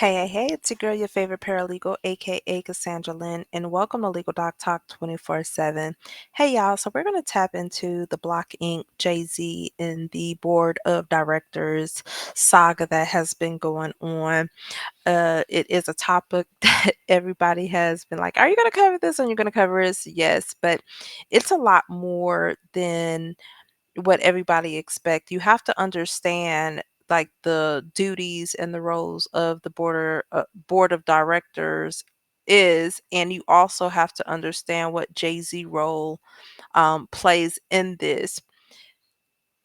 Hey, it's your girl, your favorite paralegal, aka Cassandra Lynn, and welcome to Legal Doc Talk 24/7. Hey, y'all, so we're going to tap into the Block Inc., Jay-Z, and the board of directors saga that has been going on. It is a topic that everybody has been like, are you going to cover this? And you're going to cover this? Yes, but it's a lot more than what everybody expect. You have to understand like the duties and the roles of the board of directors is, and you also have to understand what Jay-Z role plays in this.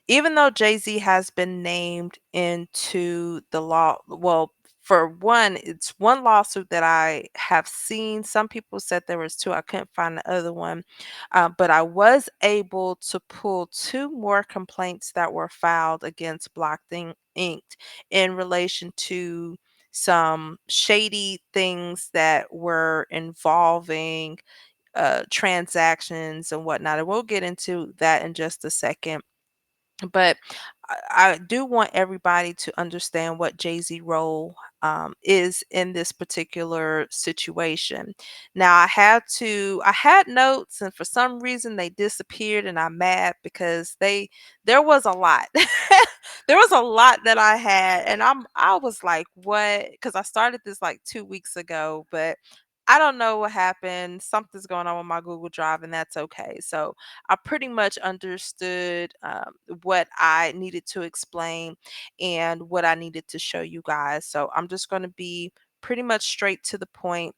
Even though Jay-Z has been named into the law, well, for one, it's one lawsuit that I have seen. Some people said there was two. I couldn't find the other one, but I was able to pull two more complaints that were filed against Inc. in relation to some shady things that were involving transactions and whatnot. And we'll get into that in just a second. But I do want everybody to understand what Jay-Z role is in this particular situation. Now I had notes and for some reason they disappeared and I'm mad because there was a lot. There was a lot that I had and I was like, what? Because I started this like 2 weeks ago, but I don't know what happened. Something's going on with my Google Drive, and that's okay. So I pretty much understood what I needed to explain and what I needed to show you guys. So I'm just going to be pretty much straight to the point.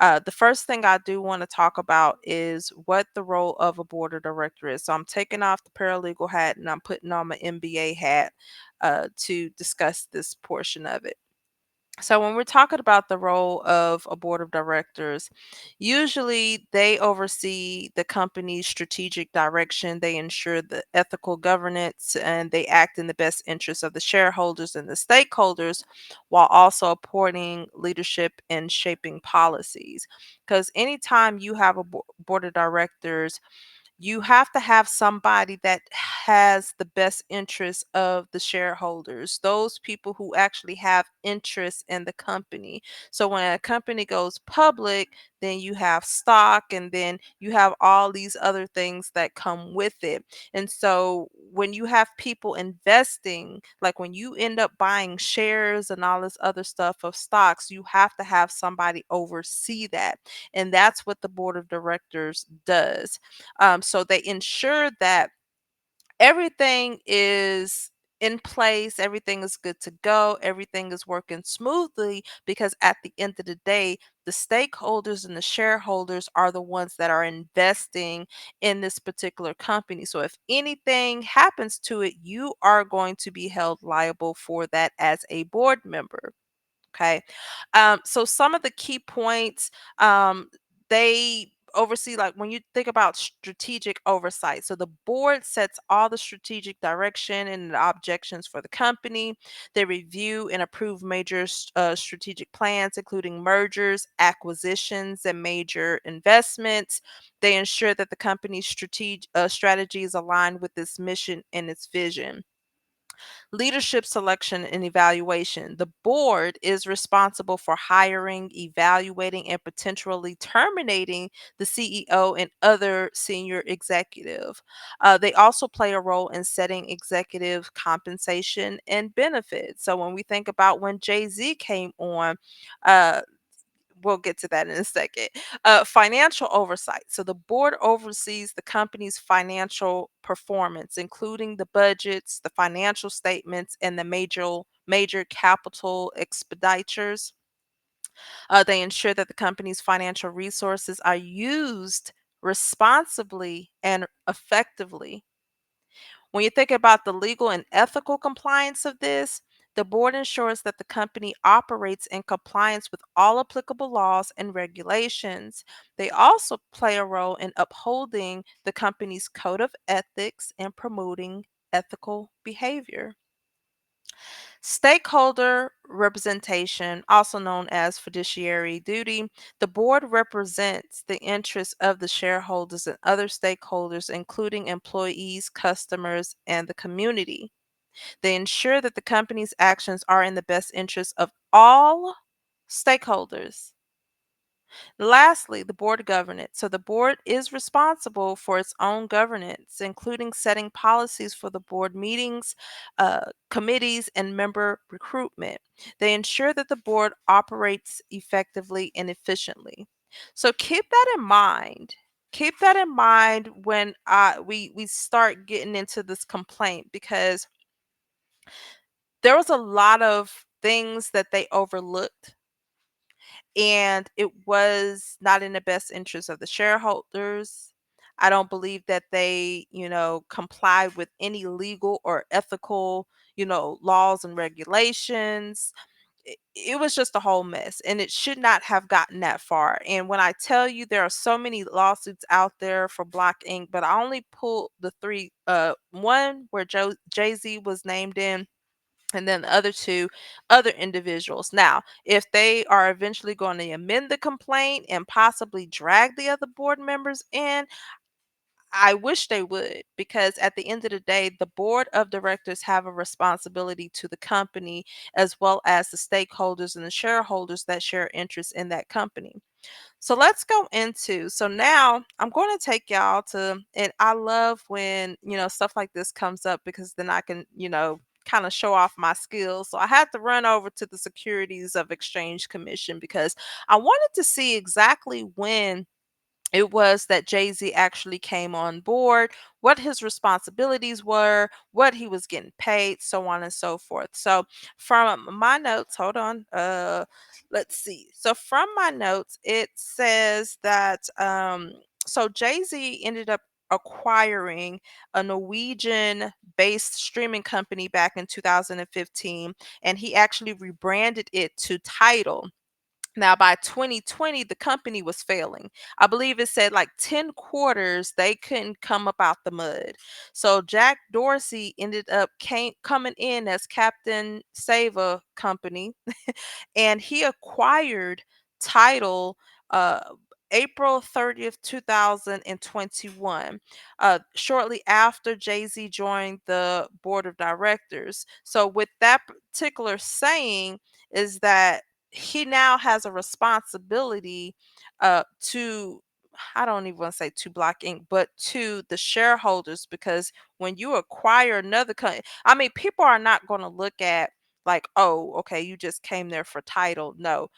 The first thing I do want to talk about is what the role of a board of director is. So I'm taking off the paralegal hat and I'm putting on my MBA hat to discuss this portion of it. So, when we're talking about the role of a board of directors, usually they oversee the company's strategic direction, they ensure the ethical governance, and they act in the best interest of the shareholders and the stakeholders while also supporting leadership and shaping policies. Because anytime you have a board of directors, you have to have somebody that has the best interest of the shareholders, those people who actually have interest in the company. So when a company goes public, then you have stock and then you have all these other things that come with it. And so when you have people investing, like when you end up buying shares and all this other stuff of stocks, you have to have somebody oversee that. And that's what the board of directors does. So they ensure that everything is in place, everything is good to go, everything is working smoothly because at the end of the day, the stakeholders and the shareholders are the ones that are investing in this particular company. So if anything happens to it, you are going to be held liable for that as a board member. Okay. So some of the key points, they oversee, like when you think about strategic oversight. So the board sets all the strategic direction and the objections for the company. They review and approve major strategic plans, including mergers, acquisitions, and major investments. They ensure that the company's strategy is aligned with its mission and its vision. Leadership selection and evaluation. The board is responsible for hiring, evaluating, and potentially terminating the CEO and other senior executive. They also play a role in setting executive compensation and benefits. So when we think about when Jay-Z came on, uh, we'll get to that in a second. Financial oversight. So the board oversees the company's financial performance, including the budgets, the financial statements, and the major capital expenditures. They ensure that the company's financial resources are used responsibly and effectively. When you think about the legal and ethical compliance of this, the board ensures that the company operates in compliance with all applicable laws and regulations. They also play a role in upholding the company's code of ethics and promoting ethical behavior. Stakeholder representation, also known as fiduciary duty, the board represents the interests of the shareholders and other stakeholders, including employees, customers, and the community. They ensure that the company's actions are in the best interest of all. Stakeholders. Lastly, the board governance. So the board is responsible for its own governance, including setting policies for the board meetings, committees, and member recruitment. They ensure that the board operates effectively and efficiently. So keep that in mind. Keep that in mind when we start getting into this complaint, because there was a lot of things that they overlooked, and it was not in the best interest of the shareholders. I don't believe that they, complied with any legal or ethical, laws and regulations. It was just a whole mess, and it should not have gotten that far. And when I tell you there are so many lawsuits out there for Block Inc., but I only pulled the three, one where Jay-Z was named in, and then the other two other individuals. Now, if they are eventually going to amend the complaint and possibly drag the other board members in, I wish they would, because at the end of the day, the board of directors have a responsibility to the company, as well as the stakeholders and the shareholders that share interest in that company. So let's go into, so now I'm going to take y'all to, and I love when, stuff like this comes up, because then I can, kind of show off my skills. So I had to run over to the Securities of Exchange Commission, because I wanted to see exactly when it was that Jay-Z actually came on board, what his responsibilities were, what he was getting paid, so on and so forth. So from my notes, hold on, let's see. So from my notes, it says that so Jay-Z ended up acquiring a Norwegian based streaming company back in 2015, and he actually rebranded it to Tidal. Now, by 2020, the company was failing. I believe it said like 10 quarters, they couldn't come up out the mud. So Jack Dorsey ended up coming in as Captain Save a Company, and he acquired Title uh, April 30th, 2021, shortly after Jay-Z joined the board of directors. So with that particular saying is that he now has a responsibility to, I don't even want to say to Block Inc., but to the shareholders, because when you acquire another company, I mean, people are not going to look at like, oh, okay, you just came there for title. No.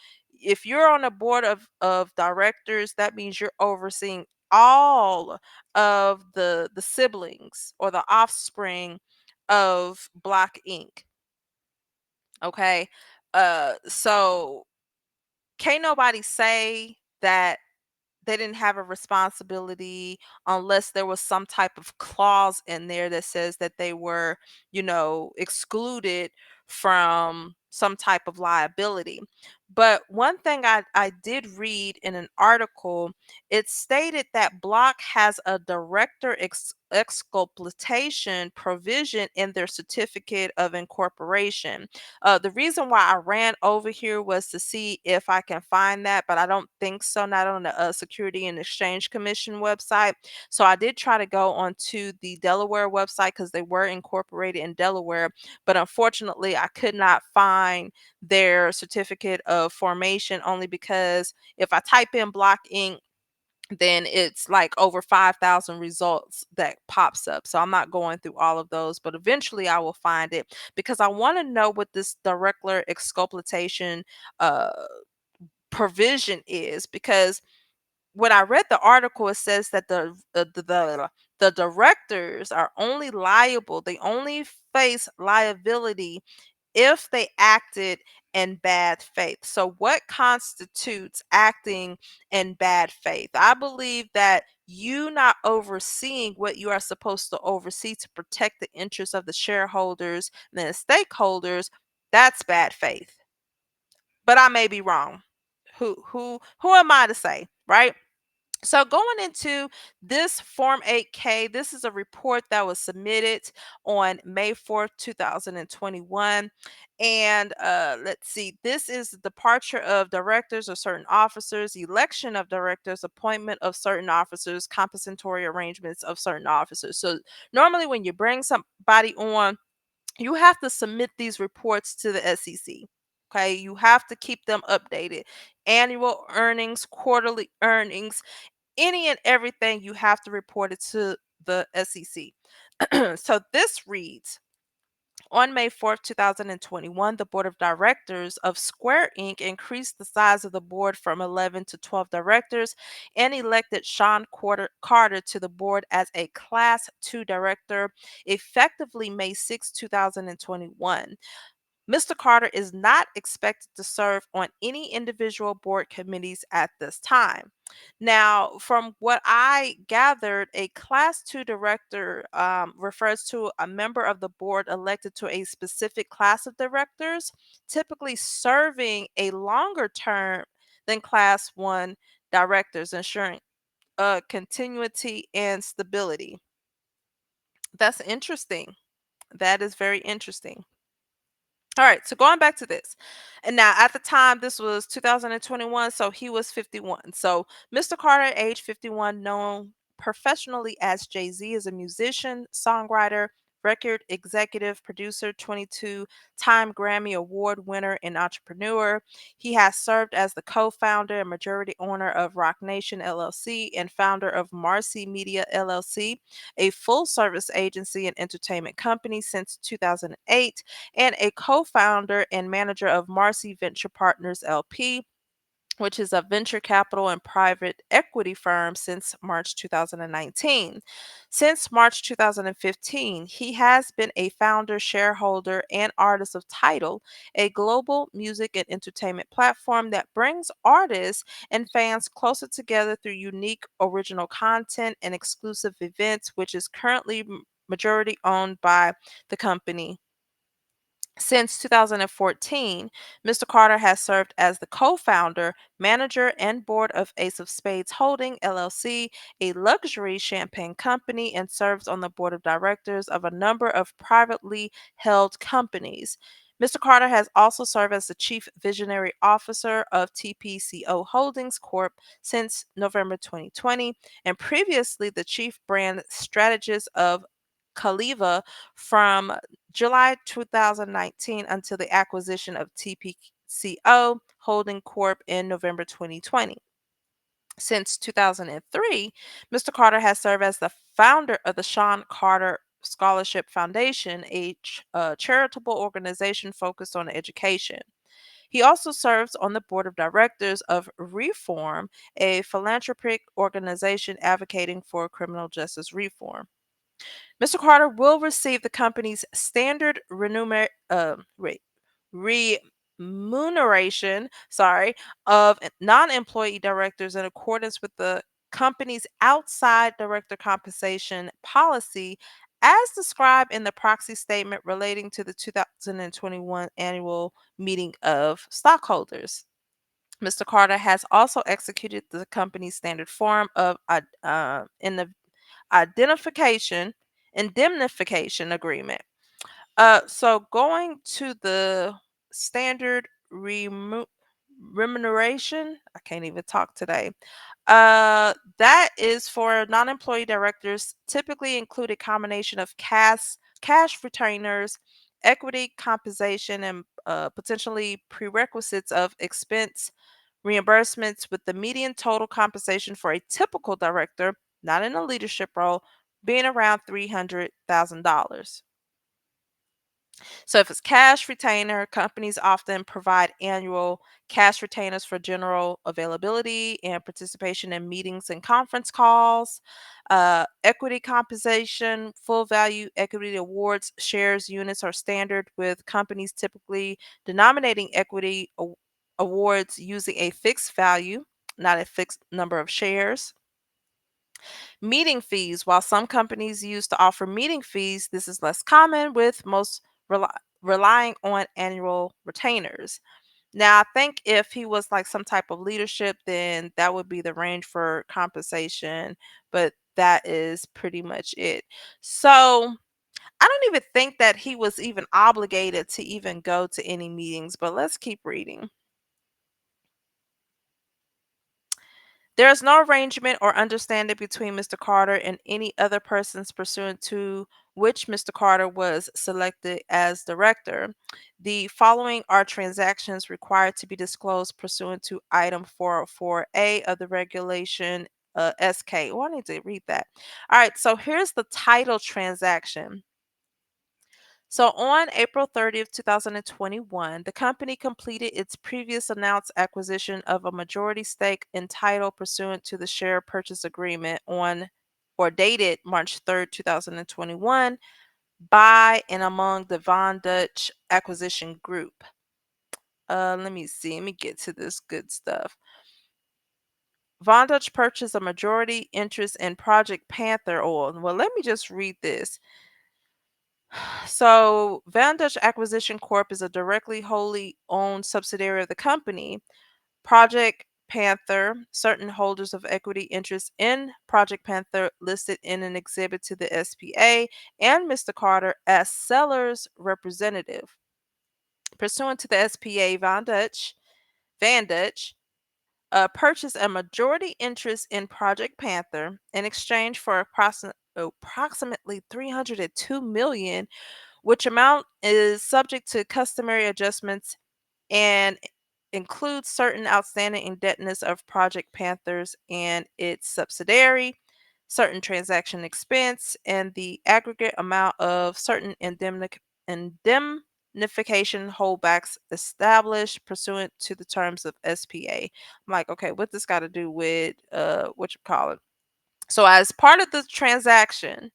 If you're on a board of directors, that means you're overseeing all of the siblings or the offspring of Block Inc. Okay. So can't nobody say that they didn't have a responsibility unless there was some type of clause in there that says that they were, excluded from some type of liability. But one thing I did read in an article, it stated that Block has a director exculpation provision in their certificate of incorporation. The reason why I ran over here was to see if I can find that, but I don't think so, not on the Security and Exchange Commission website. So I did try to go onto the Delaware website, because they were incorporated in Delaware, but unfortunately I could not find their certificate of formation, only because if I type in Block Inc., then it's like over 5,000 results that pops up. So I'm not going through all of those, but eventually I will find it, because I want to know what this director exculpation uh, provision is. Because when I read the article, it says that the directors are only liable, they only face liability if they acted in bad faith. So, what constitutes acting in bad faith? I believe that you not overseeing what you are supposed to oversee to protect the interests of the shareholders and the stakeholders, that's bad faith. But I may be wrong. Who am I to say, right? So going into this Form 8K, this is a report that was submitted on May 4th, 2021. And let's see, this is the departure of directors or certain officers, election of directors, appointment of certain officers, compensatory arrangements of certain officers. So normally when you bring somebody on, you have to submit these reports to the SEC. Okay, you have to keep them updated. Annual earnings, quarterly earnings, any and everything, you have to report it to the SEC. So this reads, on May 4th, 2021, the board of directors of Square Inc. increased the size of the board from 11 to 12 directors and elected Sean Carter to the board as a Class 2 director effectively May 6, 2021. Mr. Carter is not expected to serve on any individual board committees at this time. Now, from what I gathered, a Class 2 director refers to a member of the board elected to a specific class of directors, typically serving a longer term than Class 1 directors, ensuring continuity and stability. That's interesting. That is very interesting. All right, so going back to this. And now at the time, this was 2021, so he was 51. So Mr. Carter, age 51, known professionally as Jay-Z, is a musician, songwriter, record executive, producer, 22-time Grammy Award winner, and entrepreneur. He has served as the co-founder and majority owner of Rock Nation LLC and founder of Marcy Media LLC, a full-service agency and entertainment company since 2008, and a co founder and manager of Marcy Venture Partners LP, which is a venture capital and private equity firm since March 2019. Since March 2015, he has been a founder, shareholder, and artist of Tidal, a global music and entertainment platform that brings artists and fans closer together through unique original content and exclusive events, which is currently majority owned by the company. Since 2014, Mr. Carter has served as the co founder, manager, and board of Ace of Spades Holding LLC, a luxury champagne company, and serves on the board of directors of a number of privately held companies. Mr. Carter has also served as the Chief Visionary Officer of TPCO Holdings Corp. Since November 2020, and previously the Chief Brand Strategist of Caliva from July 2019 until the acquisition of TPCO Holding Corp in November 2020. Since 2003, Mr. Carter has served as the founder of the Sean Carter Scholarship Foundation, a charitable organization focused on education. He also serves on the board of directors of Reform, a philanthropic organization advocating for criminal justice reform. Mr. Carter will receive the company's standard remuneration, of non-employee directors in accordance with the company's outside director compensation policy as described in the proxy statement relating to the 2021 annual meeting of stockholders. Mr. Carter has also executed the company's standard form of identification indemnification agreement. So going to the standard remuneration, I can't even talk today. That is for non-employee directors, typically include a combination of cash retainers, equity compensation, and potentially prerequisites of expense reimbursements, with the median total compensation for a typical director, not in a leadership role, being around $300,000. So if it's cash retainer, companies often provide annual cash retainers for general availability and participation in meetings and conference calls. Equity compensation, full value equity awards, shares, units are standard, with companies typically denominating equity awards using a fixed value, not a fixed number of shares. Meeting fees, while some companies use to offer meeting fees, this is less common, with most relying on annual retainers. Now, I think if he was like some type of leadership, then that would be the range for compensation, but that is pretty much it. So, I don't even think that he was even obligated to even go to any meetings, but let's keep reading. There is no arrangement or understanding between Mr. Carter and any other persons pursuant to which Mr. Carter was selected as director. The following are transactions required to be disclosed pursuant to Item 404A of the Regulation SK. Oh, I need to read that. All right, so here's the title transaction. So on April 30th, 2021, the company completed its previous announced acquisition of a majority stake in title pursuant to the share purchase agreement on or dated March 3rd, 2021 by and among the Von Dutch Acquisition Group. Let me see. Let me get to this good stuff. Von Dutch purchased a majority interest in Project Panther Oil. Well, let me just read this. So, Van Dutch Acquisition Corp is a directly wholly owned subsidiary of the company. Project Panther, certain holders of equity interest in Project Panther listed in an exhibit to the SPA, and Mr. Carter as seller's representative. Pursuant to the SPA, Van Dutch purchased a majority interest in Project Panther in exchange for approximately 302 million, which amount is subject to customary adjustments and includes certain outstanding indebtedness of Project Panthers and its subsidiary, certain transaction expense, and the aggregate amount of certain indemnification holdbacks established pursuant to the terms of SPA. I'm like, okay, what this got to do with what you call it? So as part of the transaction,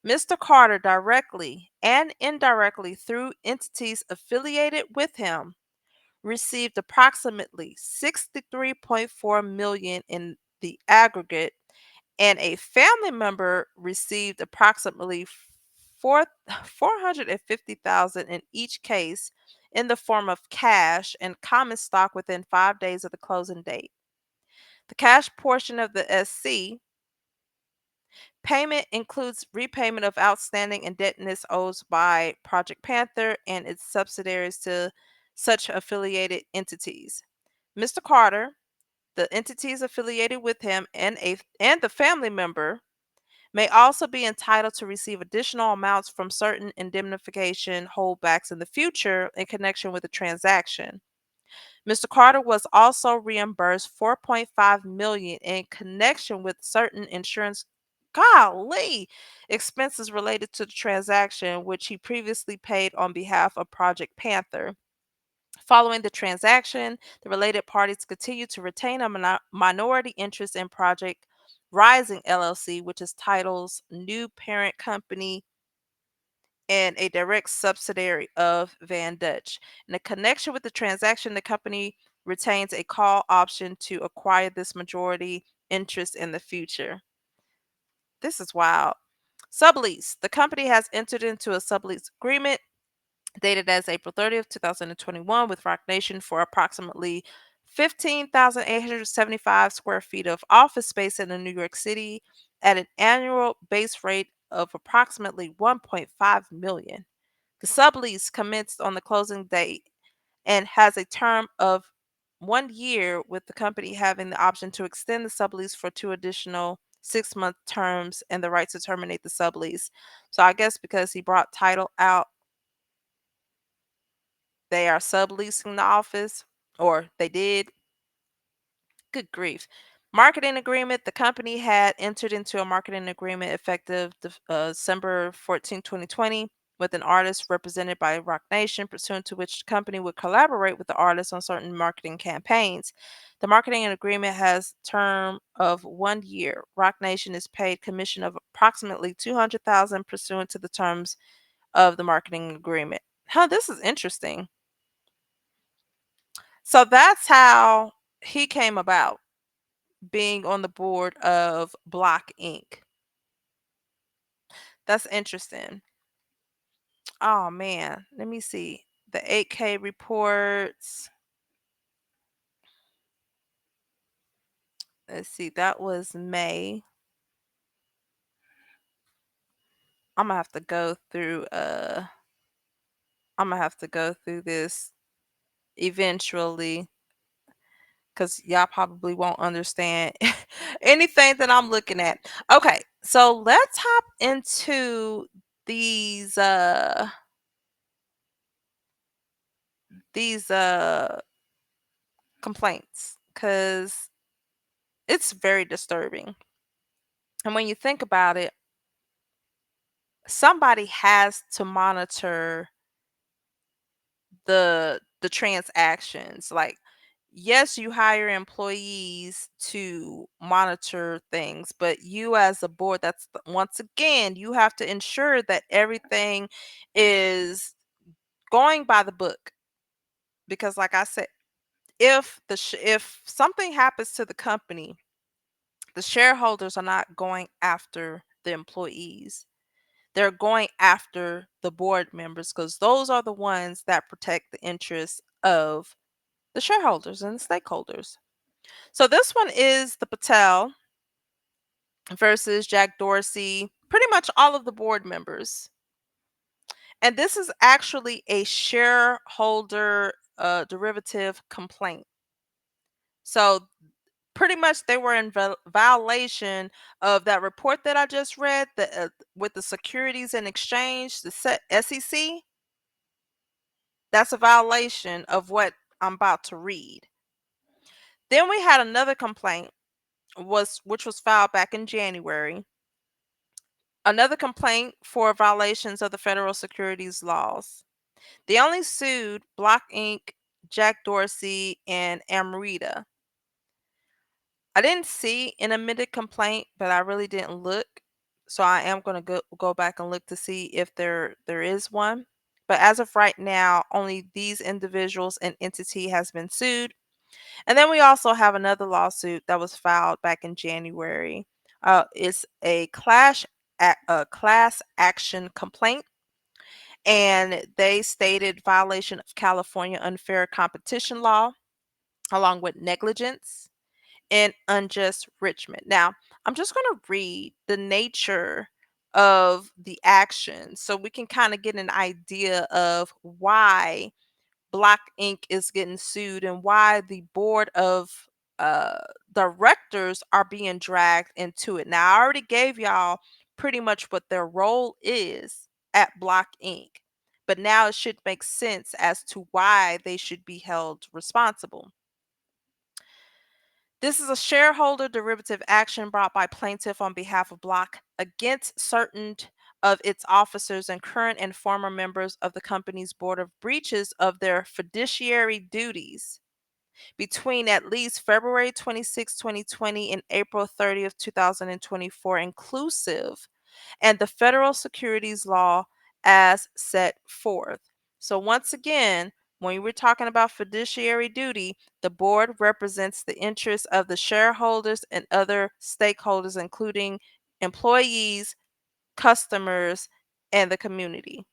Mr. Carter directly and indirectly through entities affiliated with him received approximately 63.4 million in the aggregate, and a family member received approximately 4 450,000 in each case in the form of cash and common stock within 5 days of the closing date. The cash portion of the SC payment includes repayment of outstanding indebtedness owed by Project Panther and its subsidiaries to such affiliated entities. Mr. Carter, the entities affiliated with him, and the family member may also be entitled to receive additional amounts from certain indemnification holdbacks in the future in connection with the transaction. Mr. Carter was also reimbursed 4.5 million in connection with certain insurance golly expenses related to the transaction which he previously paid on behalf of Project Panther. Following the transaction, the related parties continue to retain a minority interest in Project Rising LLC, which is Title's new parent company and a direct subsidiary of Van Dutch. In connection with the transaction, the company retains a call option to acquire this majority interest in the future. This is wild. Sublease. The company has entered into a sublease agreement dated as April 30th, 2021 with Rock Nation for approximately 15,875 square feet of office space in New York City at an annual base rate of approximately 1.5 million. The sublease commenced on the closing date and has a term of 1 year, with the company having the option to extend the sublease for 2 additional 6-month terms and the right to terminate the sublease. So I guess because he brought title out, they are subleasing the office, or they did. Good grief. Marketing agreement. The company had entered into a marketing agreement effective December 14, 2020 with an artist represented by Rock Nation, pursuant to which the company would collaborate with the artist on certain marketing campaigns. The marketing agreement has term of 1 year. Rock Nation is paid commission of approximately 200,000 pursuant to the terms of the marketing agreement. Huh, this is interesting. So that's how he came about being on the board of Block Inc. That's interesting. Oh man, let me see. The 8K reports. Let's see, that was May. I'm gonna have to go through I'm gonna have to go through this eventually because y'all probably won't understand anything that I'm looking at. Okay, so let's hop into these uh these complaints, cuz it's very disturbing. And when you think about it, somebody has to monitor the transactions. Like, yes, you hire employees to monitor things, but you as a board, once again, you have to ensure that everything is going by the book. Because like I said, if something happens to the company, the shareholders are not going after the employees. They're going after the board members, because those are the ones that protect the interests of the shareholders and the stakeholders. So this one is the Patel versus Jack Dorsey, pretty much all of the board members. And this is actually a shareholder derivative complaint. So pretty much they were in violation of that report that I just read, with the Securities and Exchange, the SEC. That's a violation of what I'm about to read. Then we had another complaint, which was filed back in January. Another complaint for violations of the federal securities laws. They only sued Block Inc., Jack Dorsey, and Amrita. I didn't see an admitted complaint, but I really didn't look. So I am going to go back and look to see if there is one. But as of right now, only these individuals and entity has been sued. And then we also have another lawsuit that was filed back in January. It's a class action complaint, and they stated violation of California unfair competition law, along with negligence and unjust enrichment. Now, I'm just going to read the nature of the action so we can kind of get an idea of why Block Inc. is getting sued and why the board of uh, directors are being dragged into it. Now, I already gave y'all pretty much what their role is at Block Inc., but now it should make sense as to why they should be held responsible. This is a shareholder derivative action brought by plaintiff on behalf of Block against certain of its officers and current and former members of the company's board of breaches of their fiduciary duties between at least February 26, 2020 and April 30th, 2024 inclusive, and the federal securities law as set forth. So, once again, when we're talking about fiduciary duty, the board represents the interests of the shareholders and other stakeholders, including employees, customers, and the community.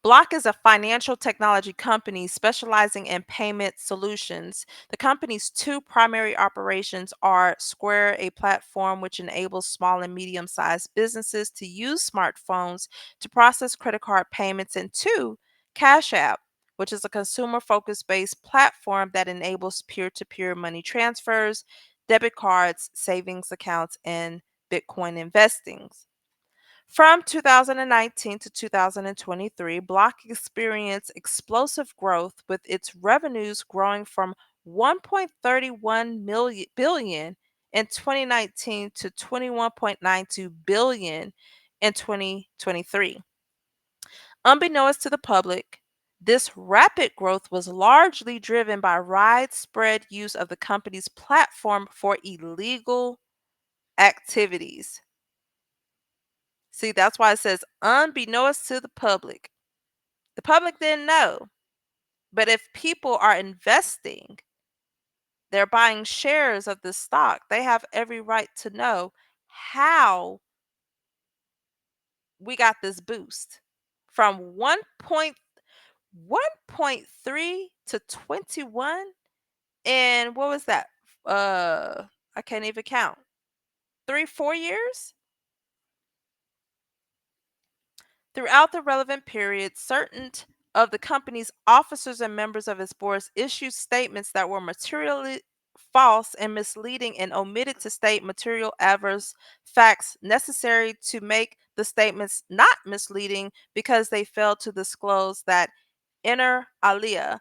Block is a financial technology company specializing in payment solutions. The company's two primary operations are Square, a platform which enables small and medium sized businesses to use smartphones to process credit card payments, and two, Cash App, which is a consumer focused based platform that enables peer to peer money transfers, debit cards, savings accounts, and Bitcoin investing. From 2019 to 2023, Block experienced explosive growth, with its revenues growing from 1.31 billion in 2019 to 21.92 billion in 2023. Unbeknownst to the public, this rapid growth was largely driven by widespread use of the company's platform for illegal activities. See, that's why it says unbeknownst to the public. The public didn't know. But if people are investing, they're buying shares of the stock, they have every right to know how we got this boost from 1.3 to 21. And what was that? I can't even count. 3, 4 years? Throughout the relevant period, certain of the company's officers and members of its boards issued statements that were false and misleading and omitted to state material adverse facts necessary to make the statements not misleading because they failed to disclose that inner alia.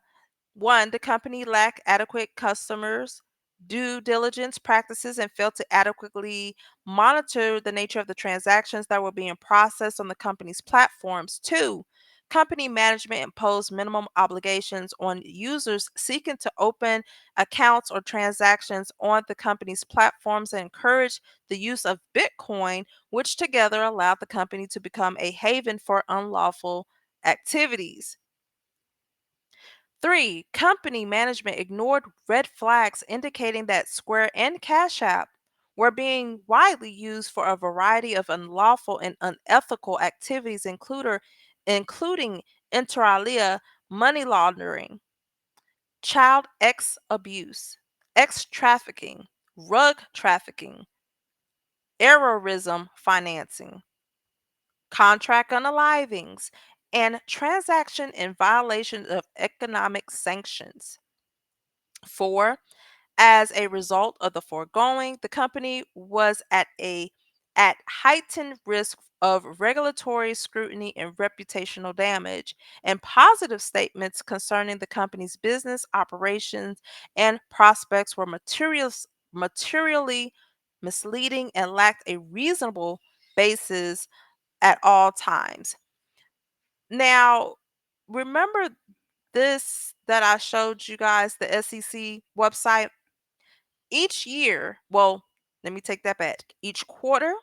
One, the company lacked adequate customers due diligence practices and failed to adequately monitor the nature of the transactions that were being processed on the company's platforms. Two, company management imposed minimum obligations on users seeking to open accounts or transactions on the company's platforms and encouraged the use of Bitcoin, which together allowed the company to become a haven for unlawful activities. Three, company management ignored red flags indicating that Square and Cash App were being widely used for a variety of unlawful and unethical activities, including inter alia money laundering, child ex abuse, ex trafficking, rug trafficking, terrorism financing, contract unalivings, and transaction in violation of economic sanctions. Four, as a result of the foregoing, the company was at heightened risk of regulatory scrutiny and reputational damage, and positive statements concerning the company's business operations and prospects were materially misleading and lacked a reasonable basis at all times. Now, remember this that I showed you guys, the SEC website? Each year, well, let me take that back. Each quarter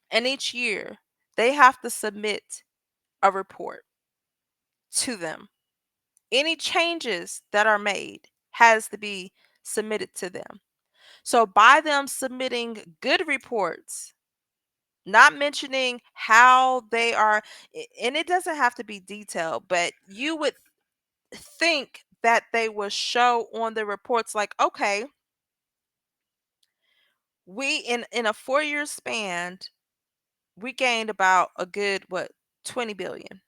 and each year, they have to submit a report to them. Any changes that are made has to be submitted to them. So by them submitting good reports, not mentioning how they are, and it doesn't have to be detailed, but you would think that they will show on the reports like, okay, we in a 4-year span we gained about a good what, 20 billion.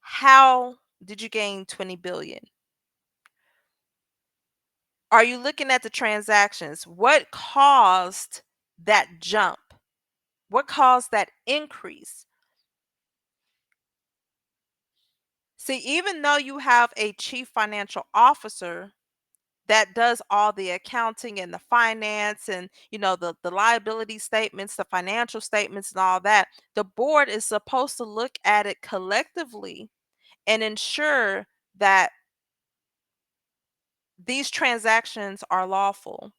How did you gain 20 billion? Are you looking at the transactions? What caused that jump? What caused that increase? See, even though you have a chief financial officer that does all the accounting and the finance and the liability statements, the financial statements and all that, the board is supposed to look at it collectively and ensure that these transactions are lawful,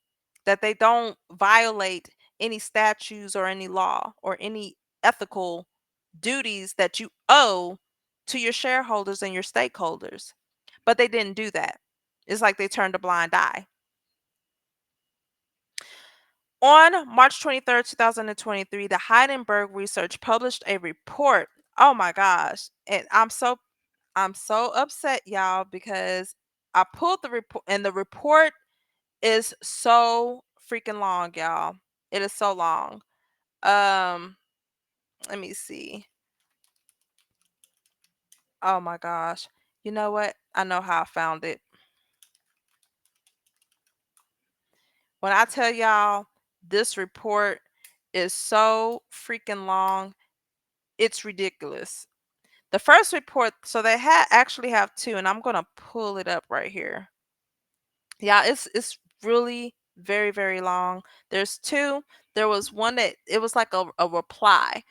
that they don't violate any statutes or any law or any ethical duties that you owe to your shareholders and your stakeholders. But they didn't do that. It's like they turned a blind eye. On March 23rd, 2023, the Heidenberg Research published a report. Oh my gosh. And I'm so upset, y'all, because I pulled the report and the report is so freaking long, y'all. It is so long. Um, let me see. Oh my gosh. You know what? I know how I found it. When I tell y'all this report is so freaking long, it's ridiculous. The first report, so they actually have two, and I'm gonna pull it up right here. Yeah, it's really very, very long. There's two. There was one that it was like a reply.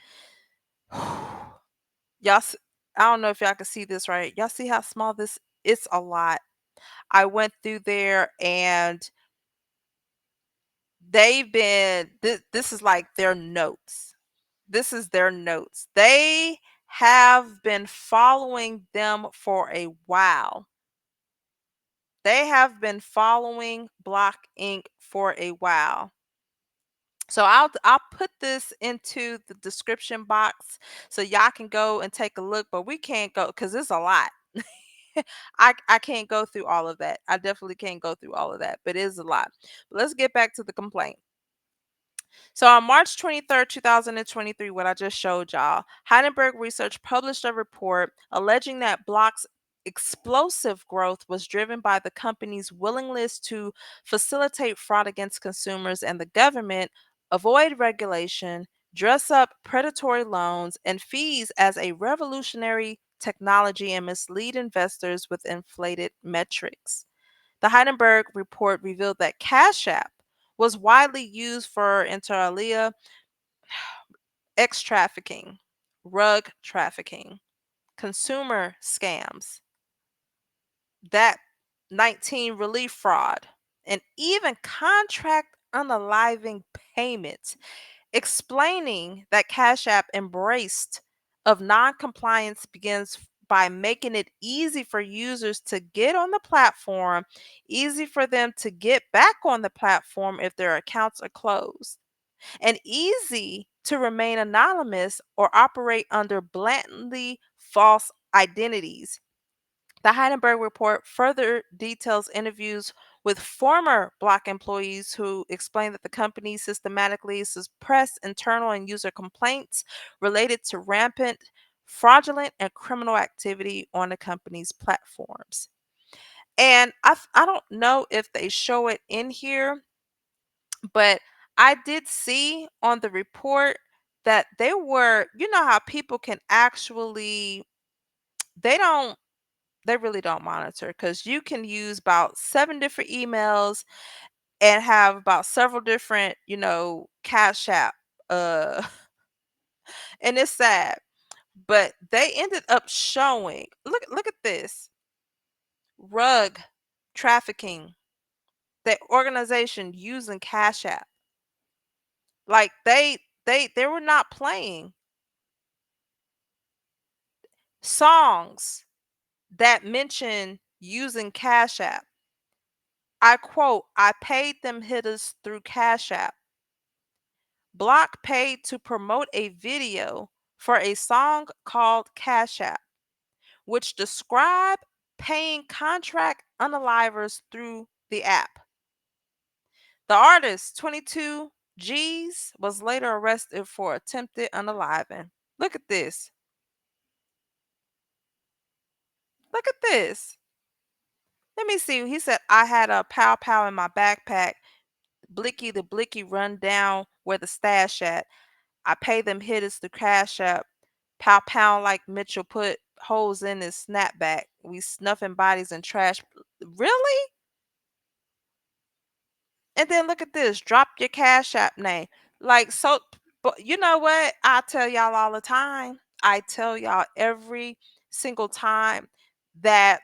Y'all, I don't know if y'all can see this right. Y'all see how small this? It's a lot. I went through there and this is like their notes. This is their notes. They have been following them for a while. They have been following Block Inc. for a while. So I'll put this into the description box so y'all can go and take a look, but we can't go because it's a lot. I can't go through all of that. I definitely can't go through all of that, but it is a lot. But let's get back to the complaint. So on March 23rd, 2023, what I just showed y'all, Heidenberg Research published a report alleging that Block's explosive growth was driven by the company's willingness to facilitate fraud against consumers and the government, avoid regulation, dress up predatory loans and fees as a revolutionary technology, and mislead investors with inflated metrics. The Heidenberg report revealed that Cash App was widely used for inter alia X trafficking, rug trafficking, consumer scams, that 19 relief fraud, and even contract unaliving payments, explaining that Cash App embraced of non-compliance begins by making it easy for users to get on the platform, easy for them to get back on the platform if their accounts are closed, and easy to remain anonymous or operate under blatantly false identities. The Heidenberg report further details interviews with former Block employees who explain that the company systematically suppressed internal and user complaints related to rampant fraudulent and criminal activity on the company's platforms. And I don't know if they show it in here, but I did see on the report that they were, you know how people can actually, they don't, they really don't monitor, because you can use about 7 different emails and have about several different, Cash App. Uh, and it's sad, but they ended up showing. Look at this rug trafficking. The organization using Cash App, like they were not playing songs that mention using Cash App. I quote, I paid them hitters through Cash App. Block paid to promote a video for a song called Cash App, which describe paying contract unalivers through the app. The artist, 22 G's, was later arrested for attempted unaliving. Look at this. Look at this. Let me see. He said, I had a pow pow in my backpack. Blicky the blicky run down where the stash at. I pay them hitters to Cash App. Pow pound like Mitchell put holes in his snapback. We snuffing bodies and trash. Really? And then look at this. Drop your Cash App name. Like, so, but you know what? I tell y'all all the time. I tell y'all every single time that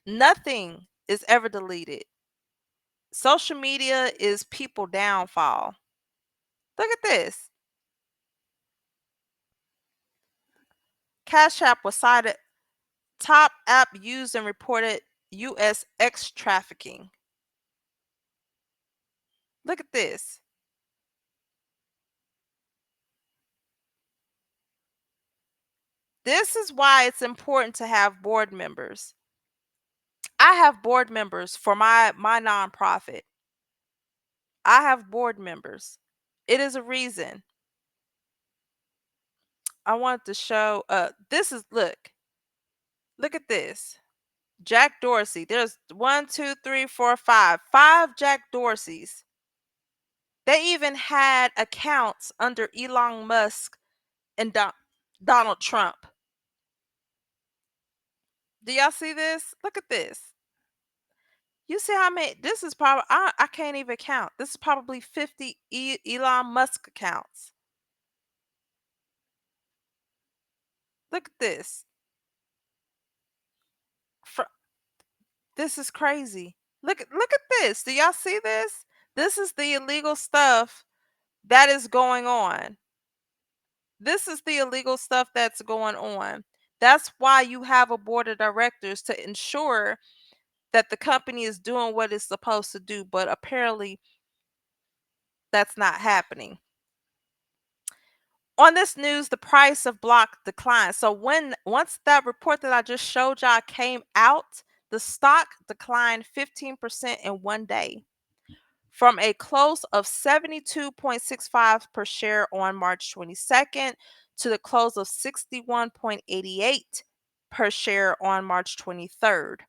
nothing is ever deleted. Social media is people downfall. Look at this. Cash App was cited top app used and reported US X trafficking. Look at this. This is why it's important to have board members. I have board members for my nonprofit. I have board members. It is a reason. I wanted to show this is look at this. Jack Dorsey. There's one, two, three, four, five. Five Jack Dorseys. They even had accounts under Elon Musk and Donald Trump. Do y'all see this? Look at this. You see how many? This is probably, I can't even count. This is probably 50 Elon Musk accounts. Look at this. Fr- This is crazy. Look at this. Do y'all see this? This is the illegal stuff that is going on. This is the illegal stuff that's going on. That's why you have a board of directors to ensure that the company is doing what it's supposed to do, but apparently that's not happening. On this news, the price of block declined. So once that report that I just showed y'all came out, the stock declined 15% in one day from a close of 72.65 per share on March 22nd to the close of 61.88 per share on March 23rd.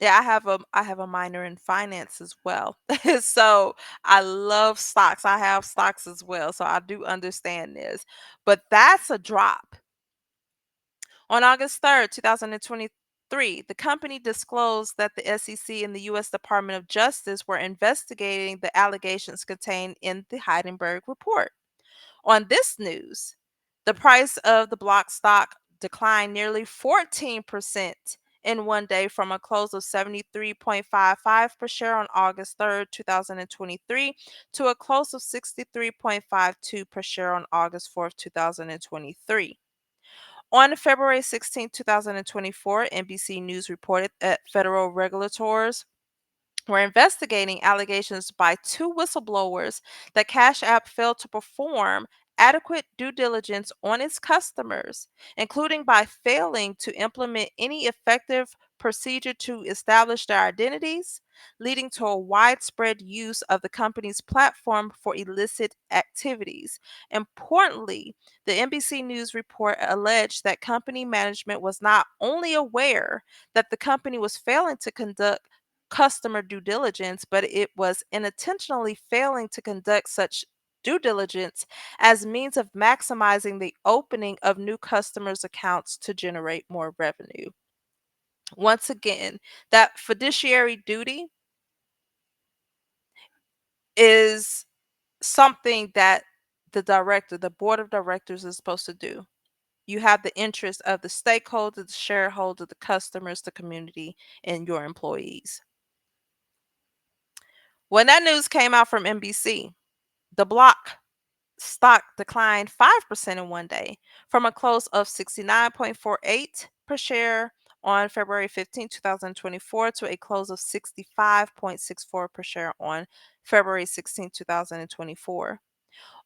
Yeah, I have a minor in finance as well. So I love stocks. I have stocks as well, so I do understand this. But that's a drop. On August 3rd, 2023, the company disclosed that the SEC and the U.S. Department of Justice were investigating the allegations contained in the Heidenberg report. On this news, the price of the block stock declined nearly 14% in one day from a close of 73.55 per share on August 3rd, 2023 to a close of 63.52 per share on August 4th, 2023. On February 16, 2024, NBC News reported that federal regulators were investigating allegations by two whistleblowers that Cash App failed to perform adequate due diligence on its customers, including by failing to implement any effective procedure to establish their identities, leading to a widespread use of the company's platform for illicit activities. Importantly, the NBC News report alleged that company management was not only aware that the company was failing to conduct customer due diligence, but it was intentionally failing to conduct such due diligence as means of maximizing the opening of new customers' accounts to generate more revenue. Once again, that fiduciary duty is something that the board of directors is supposed to do. You have the interest of the stakeholders, the shareholders, the customers, the community, and your employees. When that news came out from NBC, the block stock declined 5% in one day from a close of 69.48 per share on February 15, 2024 to a close of 65.64 per share on February 16, 2024.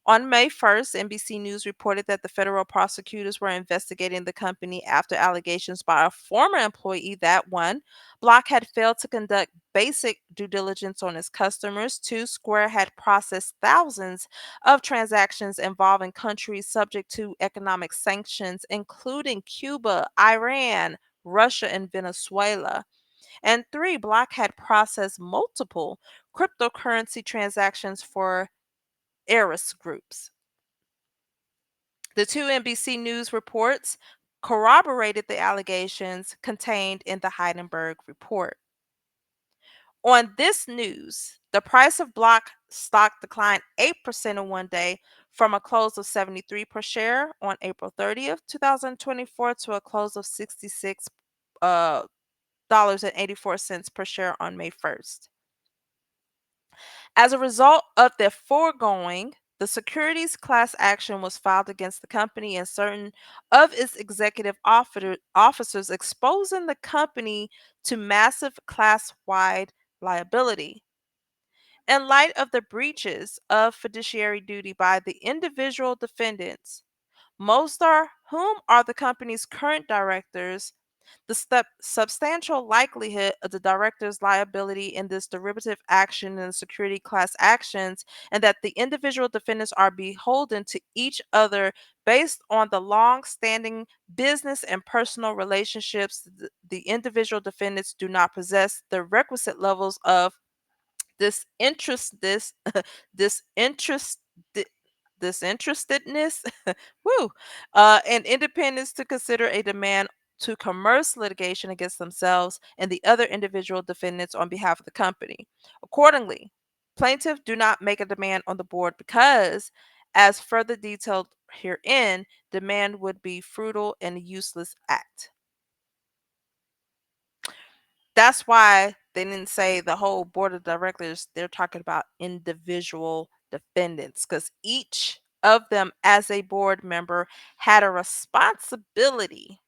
On May 1st, NBC News reported that the federal prosecutors were investigating the company after allegations by a former employee that one, Block had failed to conduct basic due diligence on its customers, two, Square had processed thousands of transactions involving countries subject to economic sanctions, including Cuba, Iran, Russia, and Venezuela. And three, Block had processed multiple cryptocurrency transactions for heiress groups. The two NBC News reports corroborated the allegations contained in the Heidenberg report. On this news, the price of block stock declined 8% in one day from a close of 73 per share on April 30th, 2024 to a close of 66 dollars and 84 cents per share on May 1st. As a result of the foregoing, the securities class action was filed against the company and certain of its executive officers, exposing the company to massive class wide liability. In light of the breaches of fiduciary duty by the individual defendants, most are whom are the company's current directors, the substantial likelihood of the director's liability in this derivative action and security class actions, and that the individual defendants are beholden to each other based on the long standing business and personal relationships. The individual defendants do not possess the requisite levels of this interest, this interest, disinterestedness, woo, and independence to consider a demand to commerce litigation against themselves and the other individual defendants on behalf of the company. Accordingly, plaintiffs do not make a demand on the board because, as further detailed herein, demand would be futile and a useless act. That's why they didn't say the whole board of directors. They're talking about individual defendants because each of them, as a board member, had a responsibility.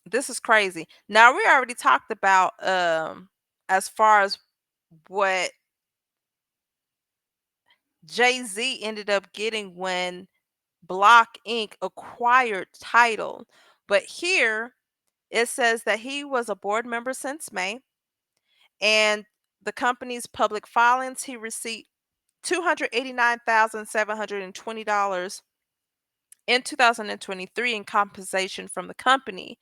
This is crazy. Now, we already talked about as far as what Jay-Z ended up getting when Block Inc. acquired title. But here it says that he was a board member since May. And the company's public filings, he received $289,720 in 2023 in compensation from the company.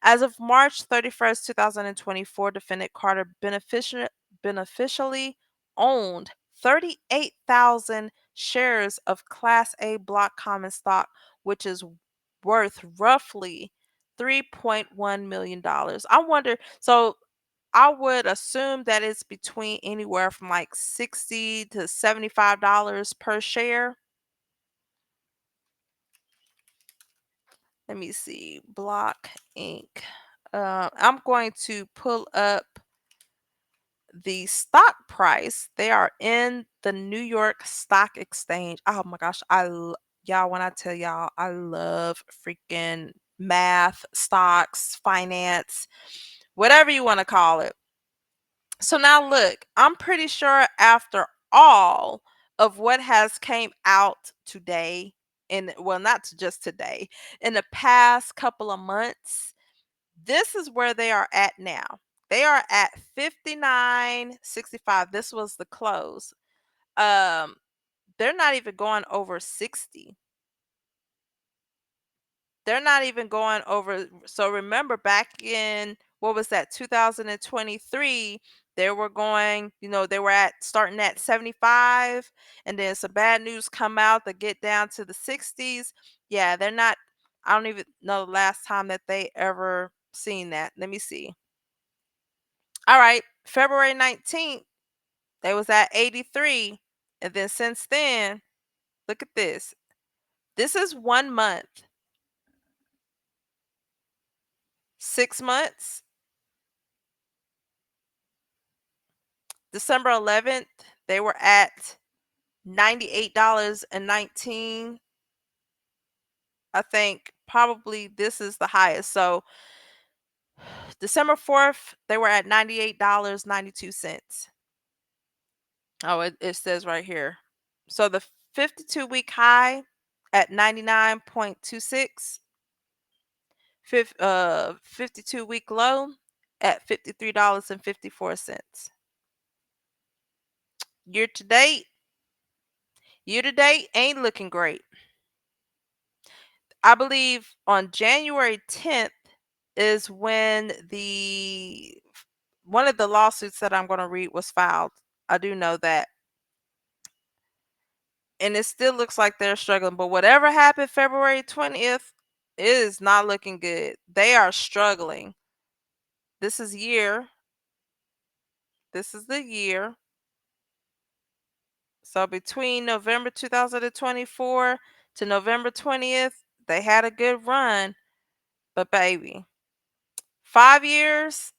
As of March 31st, 2024, defendant Carter beneficially owned 38,000 shares of Class A block common stock, which is worth roughly $3.1 million. I wonder, so I would assume that it's between anywhere from like $60 to $75 per share. Let me see. Block Inc. I'm going to pull up the stock price. They are in the New York Stock Exchange. Oh my gosh, y'all, when I tell y'all, I love freaking math, stocks, finance, whatever you want to call it. So now look, I'm pretty sure after all of what has came out today, and well, not just today, in the past couple of months, this is where they are at now. They are at 59.65. This was the close. Um, they're not even going over 60. They're not even going over. So remember back in what was that 2023, they were going, they were at starting at 75, and then some bad news come out to get down to the 60s. Yeah, they're not. I don't even know the last time that they ever seen that. Let me see. All right, February 19th, they was at 83. And then since then, look at this. This is 1 month. 6 months. December 11th, they were at $98.19. I think probably this is the highest. So December 4th, they were at $98.92. Oh, it says right here. So the 52-week high at 99.26, 52-week low at $53.54. Year to date, year to date ain't looking great. I believe on January 10th is when the one of the lawsuits that I'm going to read was filed. I do know that. And it still looks like they're struggling, but whatever happened February 20th is not looking good. They are struggling. This is year. This is the year. So between November 2024 to November 20th, they had a good run. But baby, 5 years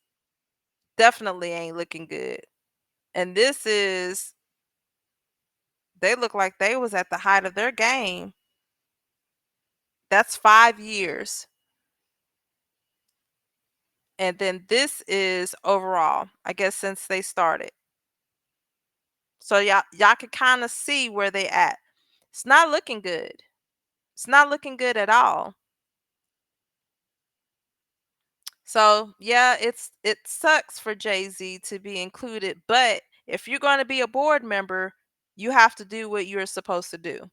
definitely ain't looking good. And this is, they look like they was at the height of their game. That's 5 years. And then this is overall, I guess since they started. So y'all can kind of see where they at. It's not looking good. It's not looking good at all. So yeah, it sucks for Jay-Z to be included, but if you're going to be a board member, you have to do what you're supposed to do.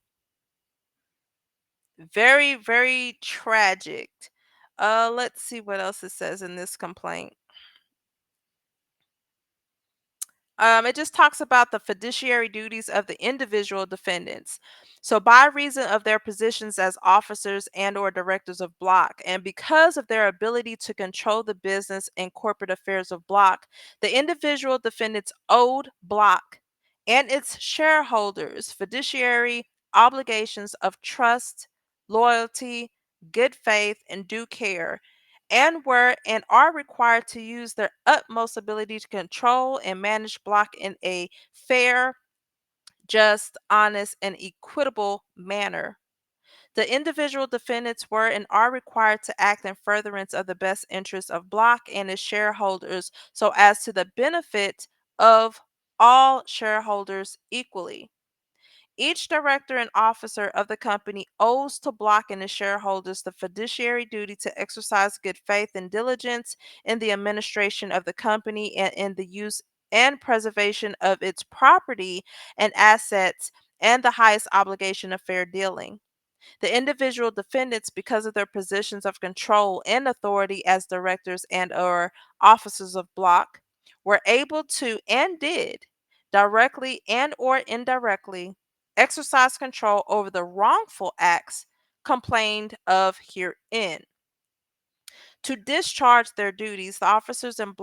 Very, very tragic. Let's see what else it says in this complaint. It just talks about the fiduciary duties of the individual defendants. So, by reason of their positions as officers and/or directors of Block, and because of their ability to control the business and corporate affairs of Block, the individual defendants owed Block and its shareholders fiduciary obligations of trust, loyalty, good faith, and due care, and were and are required to use their utmost ability to control and manage Block in a fair, just, honest, and equitable manner. The individual defendants were and are required to act in furtherance of the best interests of Block and its shareholders so as to the benefit of all shareholders equally. Each director and officer of the company owes to Block and its shareholders the fiduciary duty to exercise good faith and diligence in the administration of the company and in the use and preservation of its property and assets, and the highest obligation of fair dealing. The individual defendants, because of their positions of control and authority as directors and or officers of block, were able to and did directly and or indirectly exercise control over the wrongful acts complained of herein. To discharge their duties, the officers and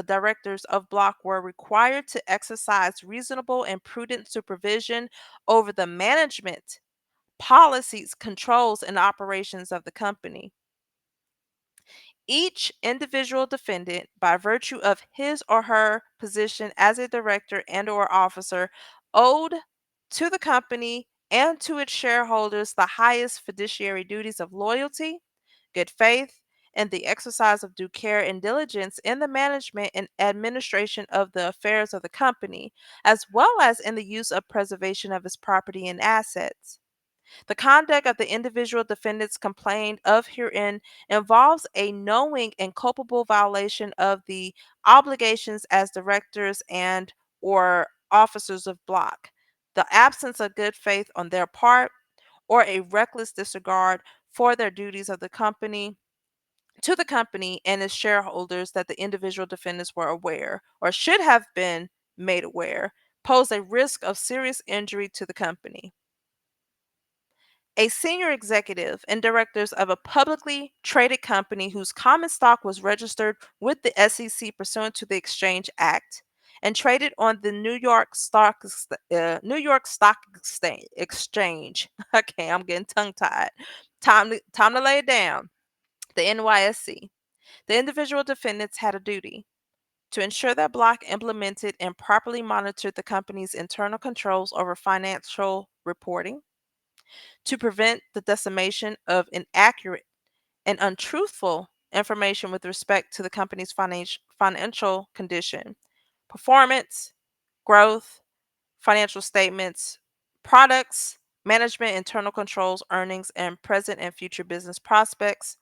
directors of block were required to exercise reasonable and prudent supervision over the management, policies, controls, and operations of the company. Each individual defendant, by virtue of his or her position as a director and or officer, owed to the company and to its shareholders the highest fiduciary duties of loyalty, good faith, and the exercise of due care and diligence in the management and administration of the affairs of the company, as well as in the use of preservation of its property and assets. The conduct of the individual defendants complained of herein involves a knowing and culpable violation of the obligations as directors and or officers of block, the absence of good faith on their part, or a reckless disregard for their duties of the company to the company and its shareholders that the individual defendants were aware or should have been made aware pose a risk of serious injury to the company. A senior executive and directors of a publicly traded company whose common stock was registered with the SEC pursuant to the Exchange Act and traded on the New York Stock Exchange. Okay, I'm getting tongue tied. Time to lay it down. The NYSE. The individual defendants had a duty to ensure that Block implemented and properly monitored the company's internal controls over financial reporting, to prevent the dissemination of inaccurate and untruthful information with respect to the company's financial condition, performance, growth, financial statements, products, management, internal controls, earnings, and present and future business prospects,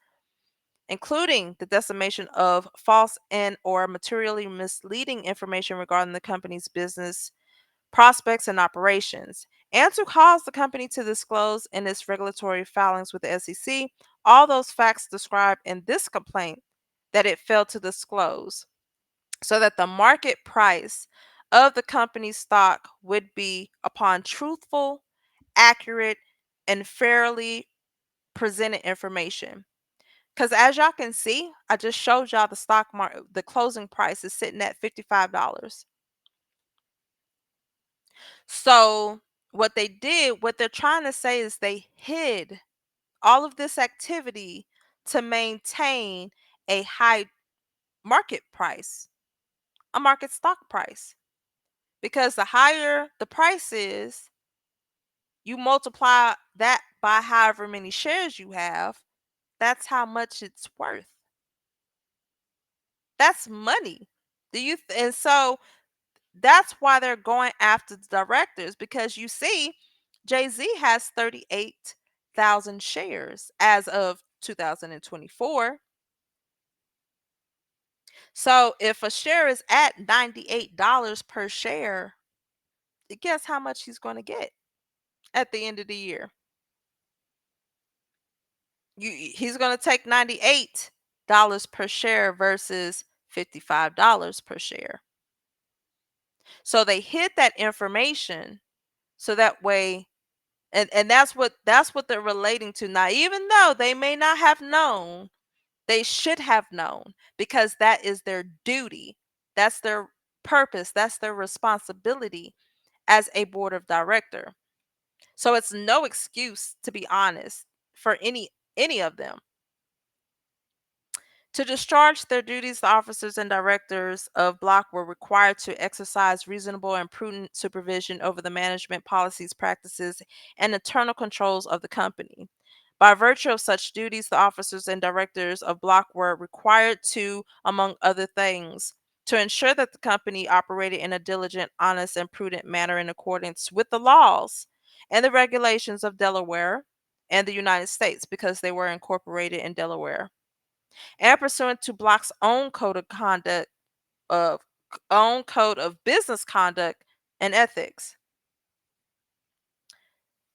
including the dissemination of false and or materially misleading information regarding the company's business prospects and operations, and to cause the company to disclose in its regulatory filings with the SEC all those facts described in this complaint that it failed to disclose, so that the market price of the company's stock would be upon truthful, accurate, and fairly presented information. Because as y'all can see, I just showed y'all the stock market, the closing price is sitting at $55. So what they're trying to say is they hid all of this activity to maintain a high market price, a market stock price. Because the higher the price is, you multiply that by however many shares you have, that's how much it's worth. That's money. And so that's why they're going after the directors, because you see, Jay-Z has 38,000 shares as of 2024. So if a share is at $98 per share, guess how much he's going to get at the end of the year? He's going to take $98 per share versus $55 per share. So they hid that information so that way, and that's what they're relating to. Now, even though they may not have known, they should have known, because that is their duty. That's their purpose. That's their responsibility as a board of director. So it's no excuse, to be honest, for any of them. To discharge their duties, the officers and directors of Block were required to exercise reasonable and prudent supervision over the management policies, practices, and internal controls of the company. By virtue of such duties, the officers and directors of Block were required to, among other things, to ensure that the company operated in a diligent, honest, and prudent manner in accordance with the laws and the regulations of Delaware and the United States, because they were incorporated in Delaware, and pursuant to Block's of code of business conduct and ethics.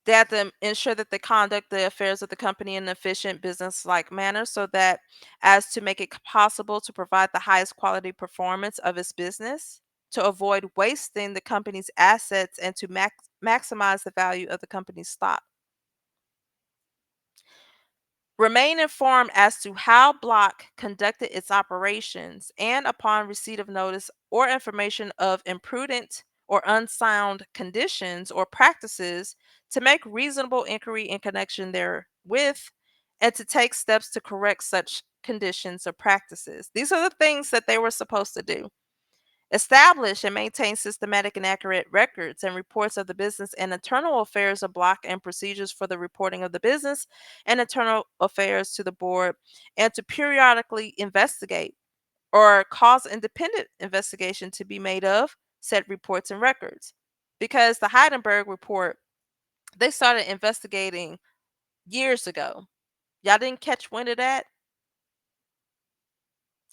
They have to ensure that they conduct the affairs of the company in an efficient business-like manner so that as to make it possible to provide the highest quality performance of its business, to avoid wasting the company's assets, and to maximize the value of the company's stock. Remain informed as to how Block conducted its operations, and upon receipt of notice or information of imprudent or unsound conditions or practices, to make reasonable inquiry in connection therewith, and to take steps to correct such conditions or practices. These are the things that they were supposed to do. Establish and maintain systematic and accurate records and reports of the business and internal affairs of Block, and procedures for the reporting of the business and internal affairs to the board, and to periodically investigate or cause independent investigation to be made of said reports and records. Because the Heidenberg report, they started investigating years ago. Y'all didn't catch wind of that?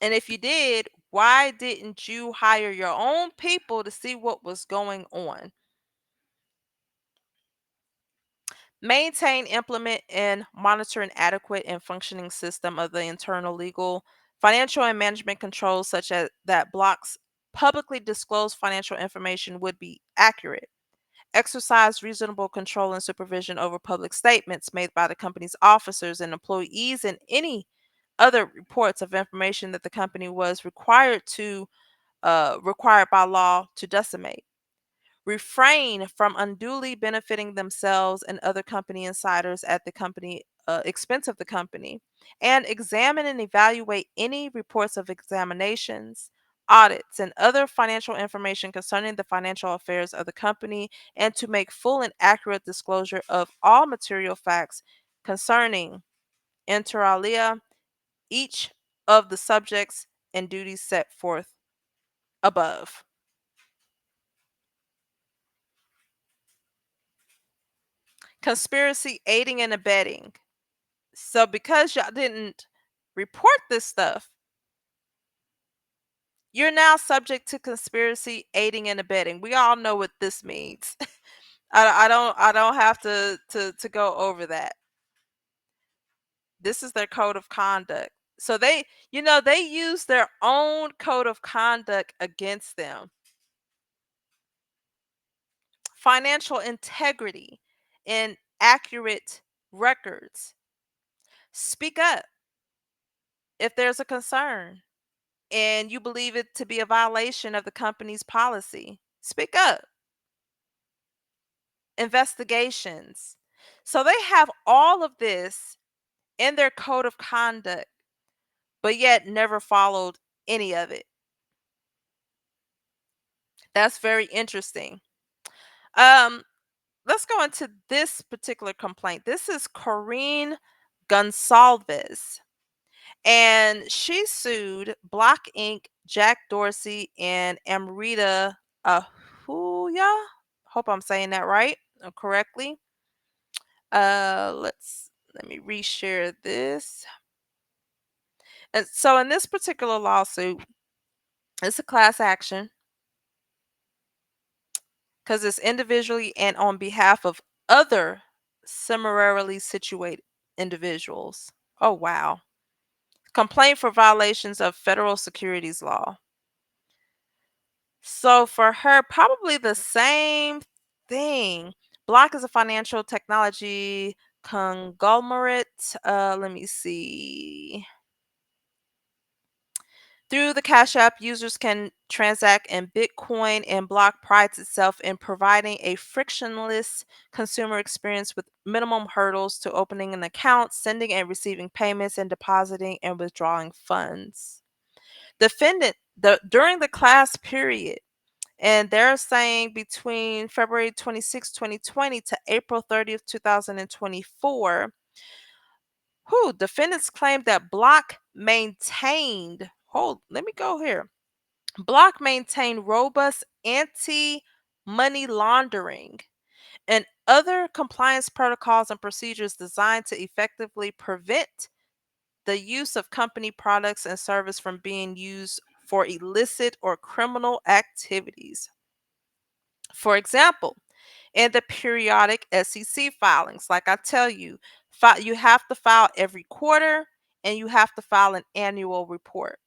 And if you did, why didn't you hire your own people to see what was going on? Maintain, implement, and monitor an adequate and functioning system of the internal legal, financial, and management controls such as that Block's publicly disclosed financial information would be accurate. Exercise reasonable control and supervision over public statements made by the company's officers and employees, and any other reports of information that the company was required by law to decimate. Refrain from unduly benefiting themselves and other company insiders at the company expense of the company, and examine and evaluate any reports of examinations, audits, and other financial information concerning the financial affairs of the company, and to make full and accurate disclosure of all material facts concerning, inter alia, each of the subjects and duties set forth above. Conspiracy, aiding and abetting. So because y'all didn't report this stuff, you're now subject to conspiracy, aiding and abetting. We all know what this means. I don't have to go over that. This is their code of conduct. So they use their own code of conduct against them. Financial integrity and accurate records. Speak up if there's a concern and you believe it to be a violation of the company's policy. Speak up. Investigations. So they have all of this in their code of conduct, but yet never followed any of it. That's very interesting. Um, let's go into this particular complaint. This is Corinne Gonsalves, and she sued Block Inc., Jack Dorsey, and Amrita Ahuya. Hope I'm saying that right correctly. Let me reshare this. And so in this particular lawsuit, it's a class action because it's individually and on behalf of other similarly situated individuals. Oh wow. Complaint for violations of federal securities law. So for her, probably the same thing. Block is a financial technology conglomerate. Let me see. Through the Cash App, users can transact in Bitcoin, and Block prides itself in providing a frictionless consumer experience with minimum hurdles to opening an account, sending and receiving payments, and depositing and withdrawing funds. During the class period, and they're saying between February 26, 2020 to April 30th, 2024, defendants claimed that Block maintained, let me go here. Block maintained robust anti-money laundering and other compliance protocols and procedures designed to effectively prevent the use of company products and service from being used for illicit or criminal activities. For example, And the periodic SEC filings. Like I tell you, you have to file every quarter and you have to file an annual report.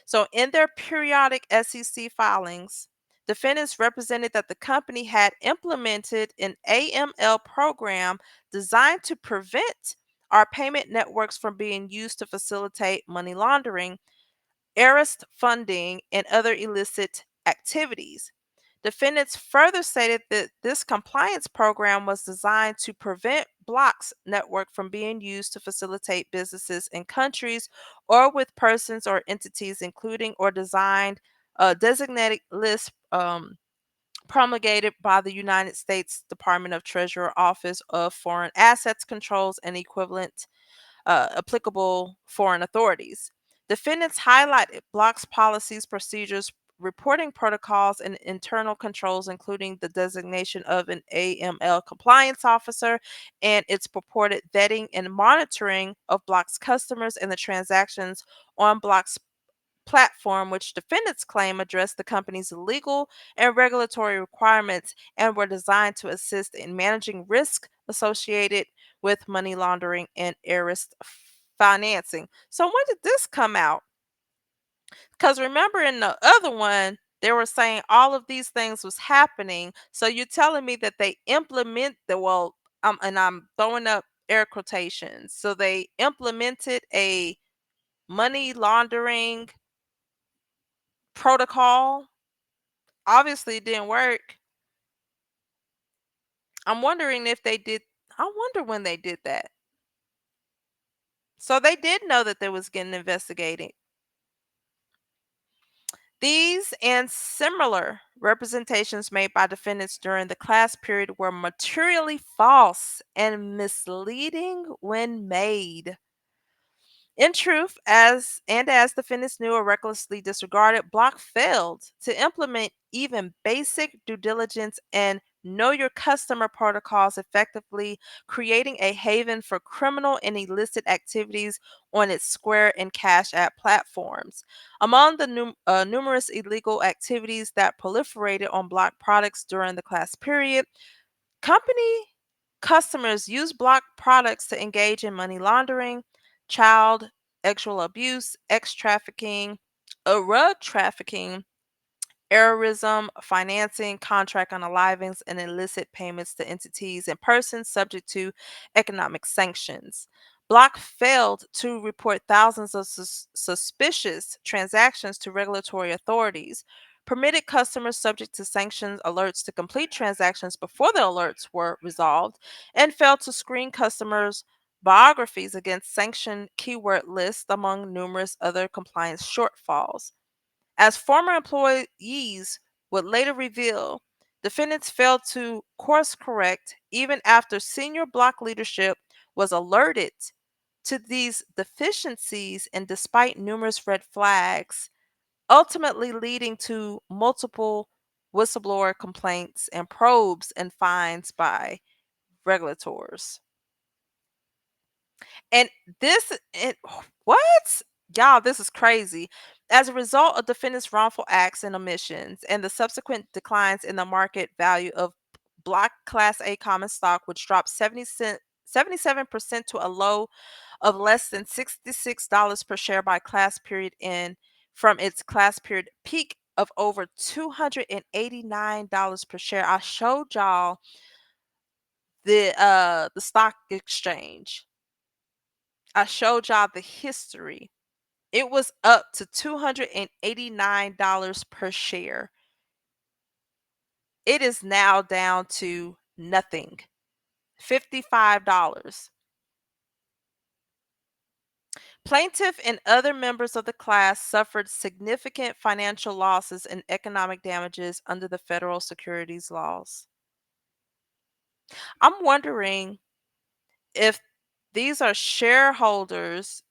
So, in their periodic SEC filings, defendants represented that the company had implemented an AML program designed to prevent our payment networks from being used to facilitate money laundering, terrorist funding, and other illicit activities. Defendants further stated that this compliance program was designed to prevent Block's network from being used to facilitate businesses in countries or with persons or entities, including or designed designated lists promulgated by the United States Department of Treasury Office of Foreign Assets Controls and equivalent applicable foreign authorities. Defendants highlighted Block's policies, procedures, reporting protocols, and internal controls, including the designation of an AML compliance officer and its purported vetting and monitoring of Block's customers and the transactions on Block's platform, which defendants claim address the company's legal and regulatory requirements and were designed to assist in managing risk associated with money laundering and terrorist financing. So, when did this come out? Because remember, in the other one, they were saying all of these things was happening. So, you're telling me that they implement the well, and I'm throwing up air quotations. So, they implemented a money laundering protocol. Obviously, it didn't work. I'm wondering if they did. I wonder when they did that. So they did know that they was getting investigated. These and similar representations made by defendants during the class period were materially false and misleading when made. In truth, as defendants knew or recklessly disregarded, Block failed to implement even basic due diligence and know your customer protocols effectively, creating a haven for criminal and illicit activities on its Square and Cash App platforms. Among the numerous illegal activities that proliferated on Block products during the class period, company customers use Block products to engage in money laundering, child sexual abuse, ex trafficking, drug trafficking, terrorism, financing, contract unalivings, and illicit payments to entities and persons subject to economic sanctions. Block failed to report thousands of suspicious transactions to regulatory authorities, permitted customers subject to sanctions alerts to complete transactions before the alerts were resolved, and failed to screen customers' biographies against sanctioned keyword lists, among numerous other compliance shortfalls. As former employees would later reveal, defendants failed to course correct even after senior Block leadership was alerted to these deficiencies and despite numerous red flags, ultimately leading to multiple whistleblower complaints and probes and fines by regulators. And what? Y'all, this is crazy. As a result of defendants' wrongful acts and omissions and the subsequent declines in the market value of Block Class A common stock, which dropped 77% to a low of less than $66 per share by class period end from its class period peak of over $289 per share. I showed y'all the stock exchange. I showed y'all the history. It was up to $289 per share. It is now down to nothing. $55. Plaintiff and other members of the class suffered significant financial losses and economic damages under the federal securities laws. I'm wondering if these are shareholders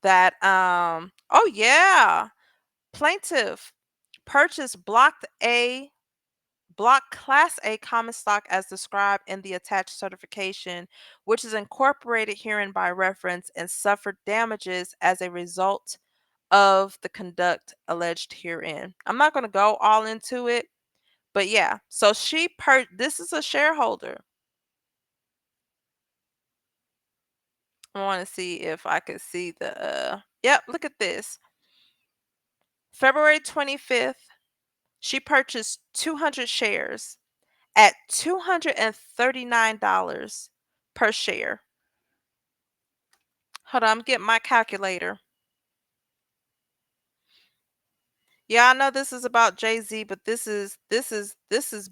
that oh yeah, plaintiff purchased Block Class A common stock as described in the attached certification, which is incorporated herein by reference, and suffered damages as a result of the conduct alleged herein. I'm not going to go all into it, But yeah, so this is a shareholder. I want to see if I could see yep, look at this. February 25th, she purchased 200 shares at $239 per share. Hold on, I'm getting my calculator. Yeah, I know this is about Jay-Z, but this is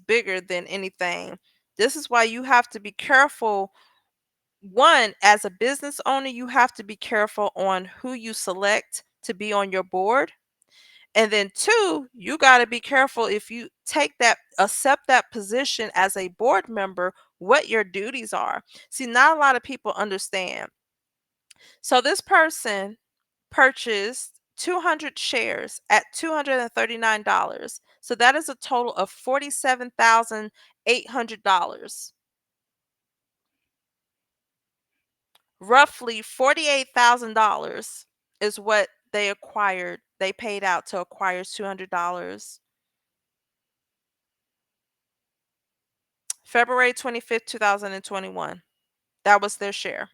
bigger than anything. This is why you have to be careful. One, as a business owner, you have to be careful on who you select to be on your board. And then two, you got to be careful if you accept that position as a board member, what your duties are. See, not a lot of people understand. So this person purchased 200 shares at $239. So that is a total of $47,800. Roughly $48,000 is what they paid out to acquire $200. February 25th, 2021. That was their share.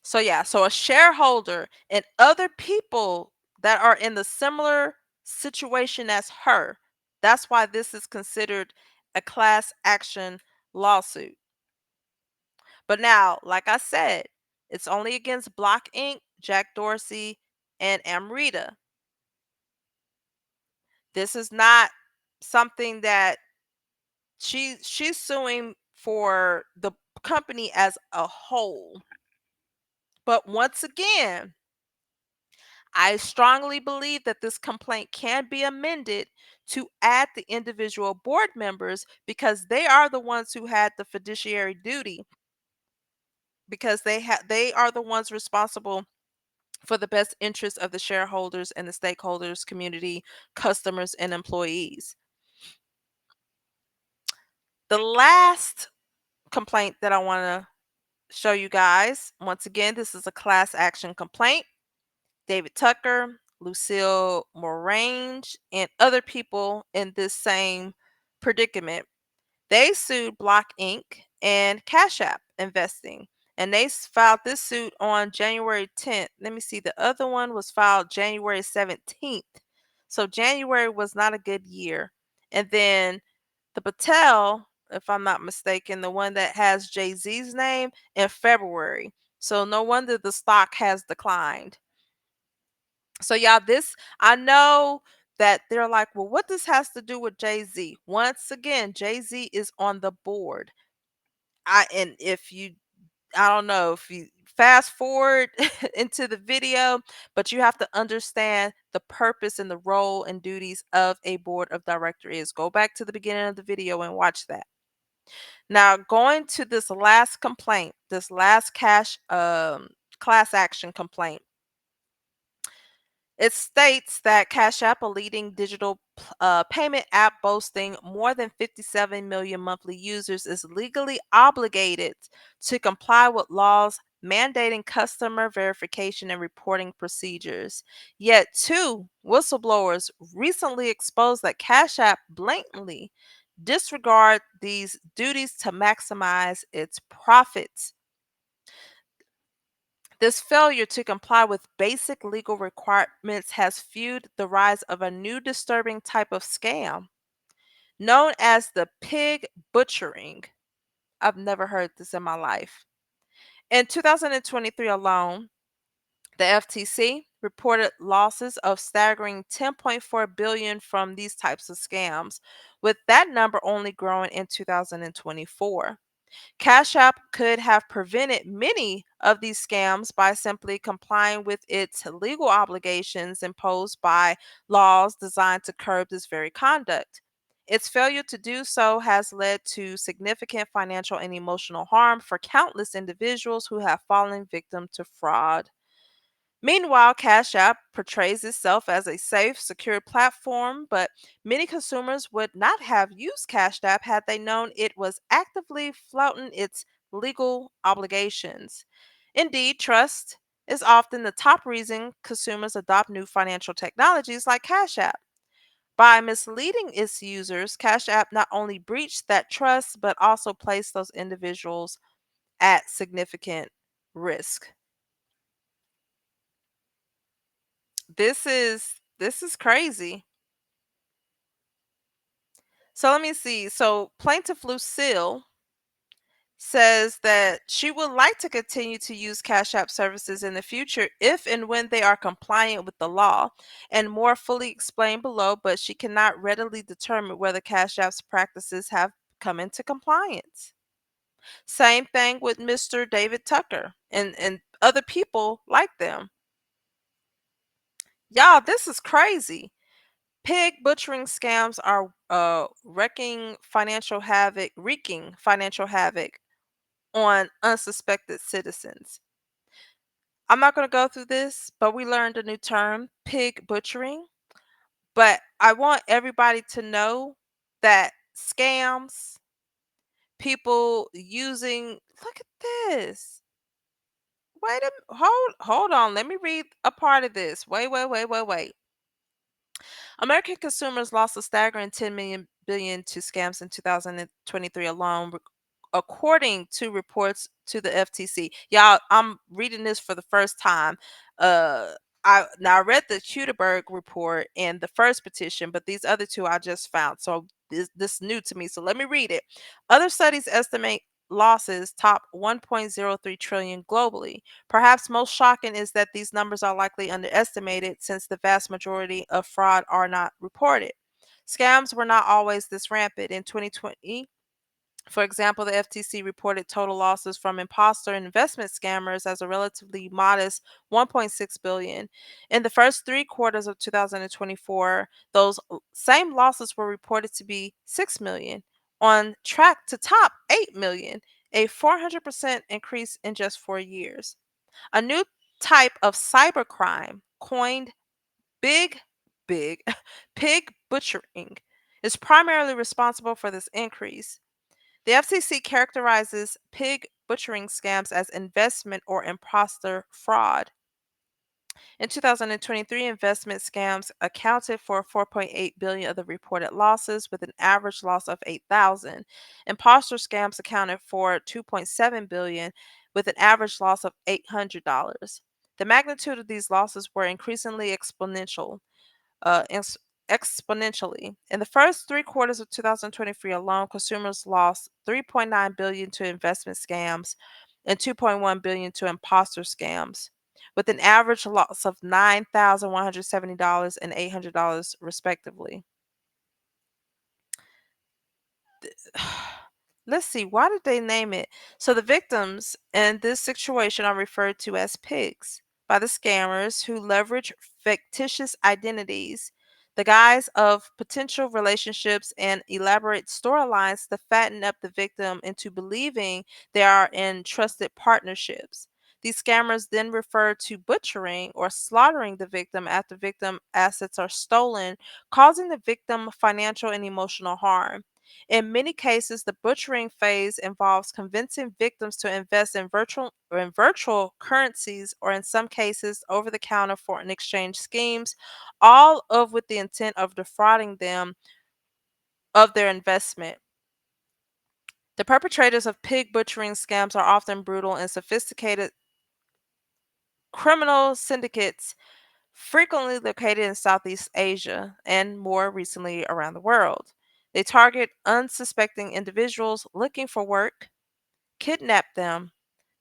So yeah, so a shareholder and other people that are in the similar situation as her. That's why this is considered a class action lawsuit. But now, like I said, it's only against Block Inc., Jack Dorsey, and Amrita. This is not something that she's suing for the company as a whole. But once again, I strongly believe that this complaint can be amended to add the individual board members because they are the ones who had the fiduciary duty, because they are the ones responsible for the best interest of the shareholders and the stakeholders, community, customers, and employees. The last complaint that I want to show you guys, once again, this is a class action complaint. David Tucker, Lucille Morange, and other people in this same predicament. They sued Block Inc. and Cash App Investing, and they filed this suit on January 10th. Let me see, the other one was filed January 17th. So January was not a good year. And then the Patel, if I'm not mistaken, the one that has Jay-Z's name, in February. So no wonder the stock has declined. So y'all, this, I know that they're like, well, what this has to do with Jay-Z? Once again, Jay-Z is on the board. And if you, I don't know if you fast forward into the video, but you have to understand the purpose and the role and duties of a board of director is. Go back to the beginning of the video and watch that. Now, going to this last complaint, this last class action complaint. It states that Cash App, a leading digital payment app boasting more than 57 million monthly users, is legally obligated to comply with laws mandating customer verification and reporting procedures. Yet, two whistleblowers recently exposed that Cash App blatantly disregard these duties to maximize its profits. This failure to comply with basic legal requirements has fueled the rise of a new disturbing type of scam known as the pig butchering. I've never heard this in my life. In 2023 alone, the FTC reported losses of staggering 10.4 billion from these types of scams, with that number only growing in 2024. Cash App could have prevented many of these scams by simply complying with its legal obligations imposed by laws designed to curb this very conduct. Its failure to do so has led to significant financial and emotional harm for countless individuals who have fallen victim to fraud. Meanwhile, Cash App portrays itself as a safe, secure platform, but many consumers would not have used Cash App had they known it was actively flouting its legal obligations. Indeed, trust is often the top reason consumers adopt new financial technologies like Cash App. By misleading its users, Cash App not only breached that trust, but also placed those individuals at significant risk. This is crazy. So let me see. So plaintiff Lucille says that she would like to continue to use Cash App services in the future if and when they are compliant with the law and more fully explained below, but she cannot readily determine whether Cash App's practices have come into compliance. Same thing with Mr. David Tucker and other people like them. Y'all, this is crazy. Pig butchering scams are wreaking financial havoc on unsuspected citizens. I'm not going to go through this, but we learned a new term, pig butchering. But I want everybody to know that scams, people using, look at this. Wait a hold on. Let me read a part of this. Wait. American consumers lost a staggering 10 million billion to scams in 2023 alone, according to reports to the FTC. Y'all, I'm reading this for the first time. Uh, I read the Kuderberg report and the first petition, but these other two I just found. So this new to me. So let me read it. Other studies estimate losses top 1.03 trillion globally. Perhaps most shocking is that these numbers are likely underestimated since the vast majority of fraud are not reported. Scams were not always this rampant. In 2020, for example, the FTC reported total losses from imposter and investment scammers as a relatively modest 1.6 billion. In the first 3 quarters of 2024, those same losses were reported to be 6 million, on track to top 8 million, a 400% increase in just 4 years. A new type of cybercrime coined big big pig butchering is primarily responsible for this increase. The FCC characterizes pig butchering scams as investment or imposter fraud. In 2023, investment scams accounted for 4.8 billion of the reported losses, with an average loss of 8,000. Imposter scams accounted for 2.7 billion, with an average loss of $800. The magnitude of these losses were increasingly exponential exponentially. In the first 3 quarters of 2023 alone, consumers lost 3.9 billion to investment scams and 2.1 billion to imposter scams, with an average loss of $9,170 and $800 respectively. Let's see, why did they name it? So the victims in this situation are referred to as pigs by the scammers who leverage fictitious identities, the guise of potential relationships, and elaborate storylines to fatten up the victim into believing they are in trusted partnerships. These scammers then refer to butchering or slaughtering the victim after victim assets are stolen, causing the victim financial and emotional harm. In many cases, the butchering phase involves convincing victims to invest in virtual currencies, or in some cases over-the-counter foreign exchange schemes, all of with the intent of defrauding them of their investment. The perpetrators of pig butchering scams are often brutal and sophisticated criminal syndicates frequently located in Southeast Asia and more recently around the world. They target unsuspecting individuals looking for work, kidnap them,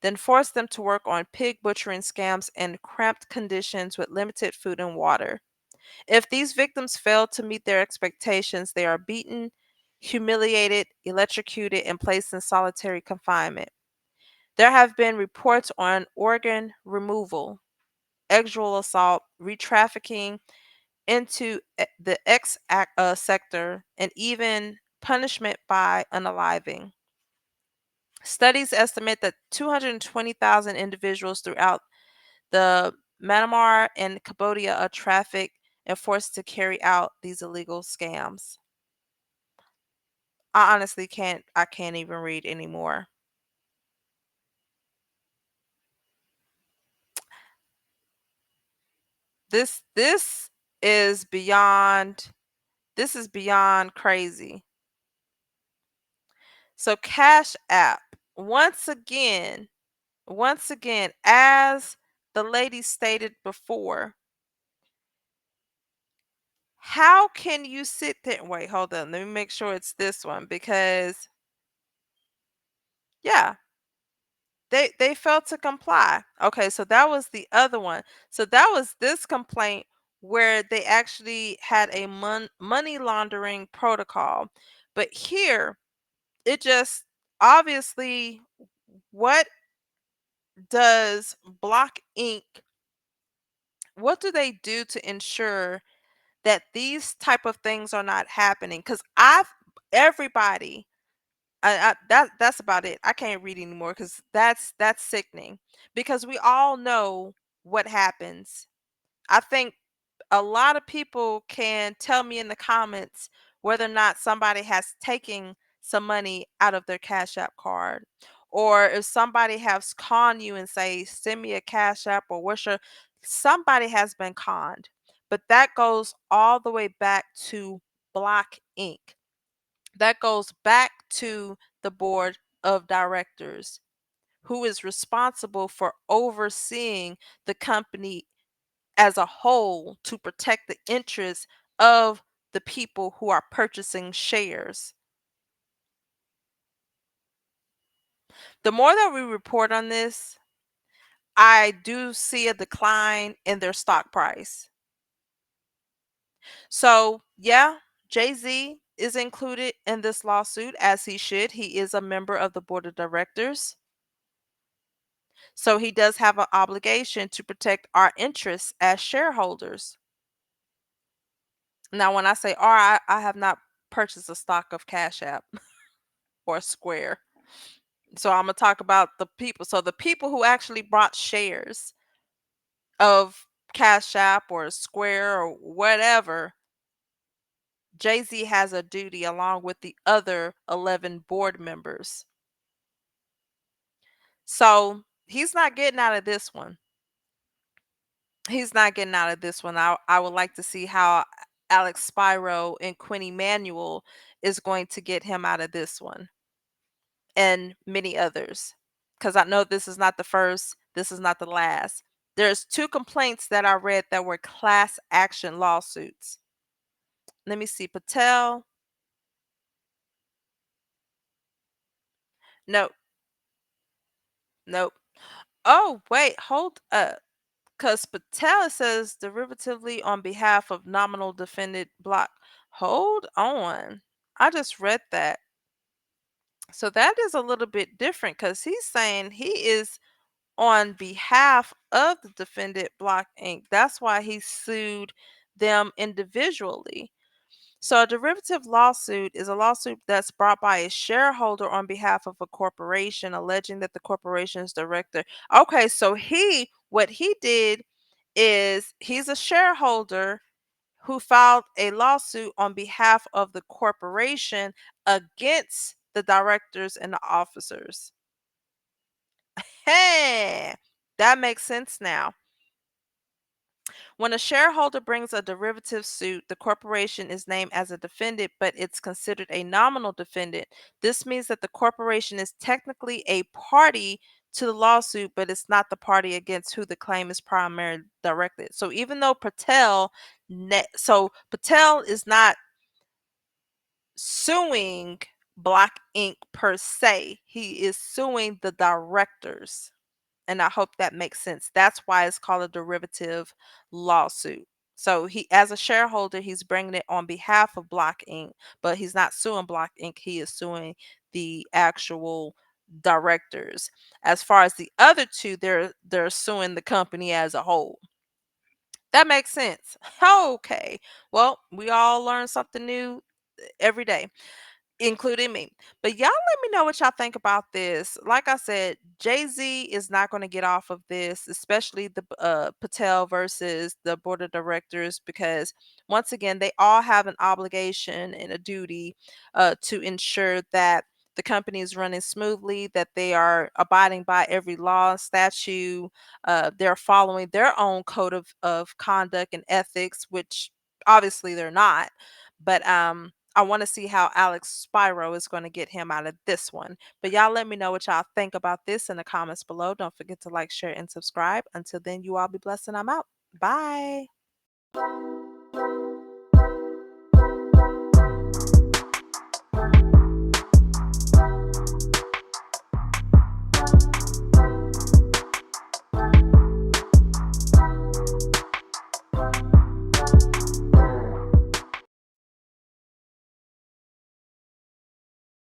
then force them to work on pig butchering scams in cramped conditions with limited food and water. If these victims fail to meet their expectations, they are beaten, humiliated, electrocuted, and placed in solitary confinement. There have been reports on organ removal, sexual assault, re-trafficking into the sector, and even punishment by unaliving. Studies estimate that 220,000 individuals throughout the Myanmar and Cambodia are trafficked and forced to carry out these illegal scams. I honestly can't even read anymore. This is beyond This is beyond crazy. So Cash App, once again, as the lady stated before, how can you sit there? Wait, hold on. Let me make sure it's this one because yeah, they failed to comply. Okay, so that was the other one. So that was this complaint where they actually had a money laundering protocol. But here, it just obviously, what does Block Inc. what do they do to ensure that these type of things are not happening? Because I've everybody that's about it. I can't read anymore because that's sickening. Because we all know what happens. I think a lot of people can tell me in the comments whether or not somebody has taken some money out of their Cash App card, or if somebody has conned you and say, "Send me a Cash App," or "What's your?" Somebody has been conned, but that goes all the way back to Block Inc. That goes back to the board of directors, who is responsible for overseeing the company as a whole to protect the interests of the people who are purchasing shares. The more that we report on this, I do see a decline in their stock price. So, yeah, Jay Z is included in this lawsuit as he should. He is a member of the board of directors. So, he does have an obligation to protect our interests as shareholders. Now, when I say "our," I have not purchased a stock of Cash App or Square. So I'm gonna talk about the people. So the people who actually bought shares of Cash App or Square or whatever, Jay-Z has a duty along with the other 11 board members. So he's not getting out of this one. He's not getting out of this one. I would like to see how Alex Spiro and Quinny Manuel is going to get him out of this one, and many others. Because I know this is not the first, this is not the last. There's two complaints that I read that were class action lawsuits. Let me see. Patel. Nope. Nope. Oh, wait. Hold up. Because Patel says derivatively on behalf of nominal defendant block. Hold on. I just read that. So that is a little bit different because he's saying he is on behalf of the defendant Block Inc. That's why he sued them individually. So a derivative lawsuit is a lawsuit that's brought by a shareholder on behalf of a corporation alleging that the corporation's director. Okay, so what he did is he's a shareholder who filed a lawsuit on behalf of the corporation against the directors and the officers. Hey, that makes sense now. When a shareholder brings a derivative suit, the corporation is named as a defendant, but it's considered a nominal defendant. This means that the corporation is technically a party to the lawsuit, but it's not the party against who the claim is primarily directed. So even though Patel is not suing Block Inc. per se, he is suing the directors. And I hope that makes sense. That's why it's called a derivative lawsuit. So he, as a shareholder, he's bringing it on behalf of Block Inc., but he's not suing Block Inc. He is suing the actual directors. As far as the other two, they're suing the company as a whole. That makes sense. Okay. Well, we all learn something new every day, including me. But y'all let me know what y'all think about this. Like I said, Jay-Z is not going to get off of this, especially the Patel versus the board of directors, because once again, they all have an obligation and a duty to ensure that the company is running smoothly, that they are abiding by every law and statute, they're following their own code of conduct and ethics, which obviously they're not. But I want to see how Alex Spyro is going to get him out of this one. But y'all let me know what y'all think about this in the comments below. Don't forget to like, share, and subscribe. Until then, you all be blessed and I'm out. Bye.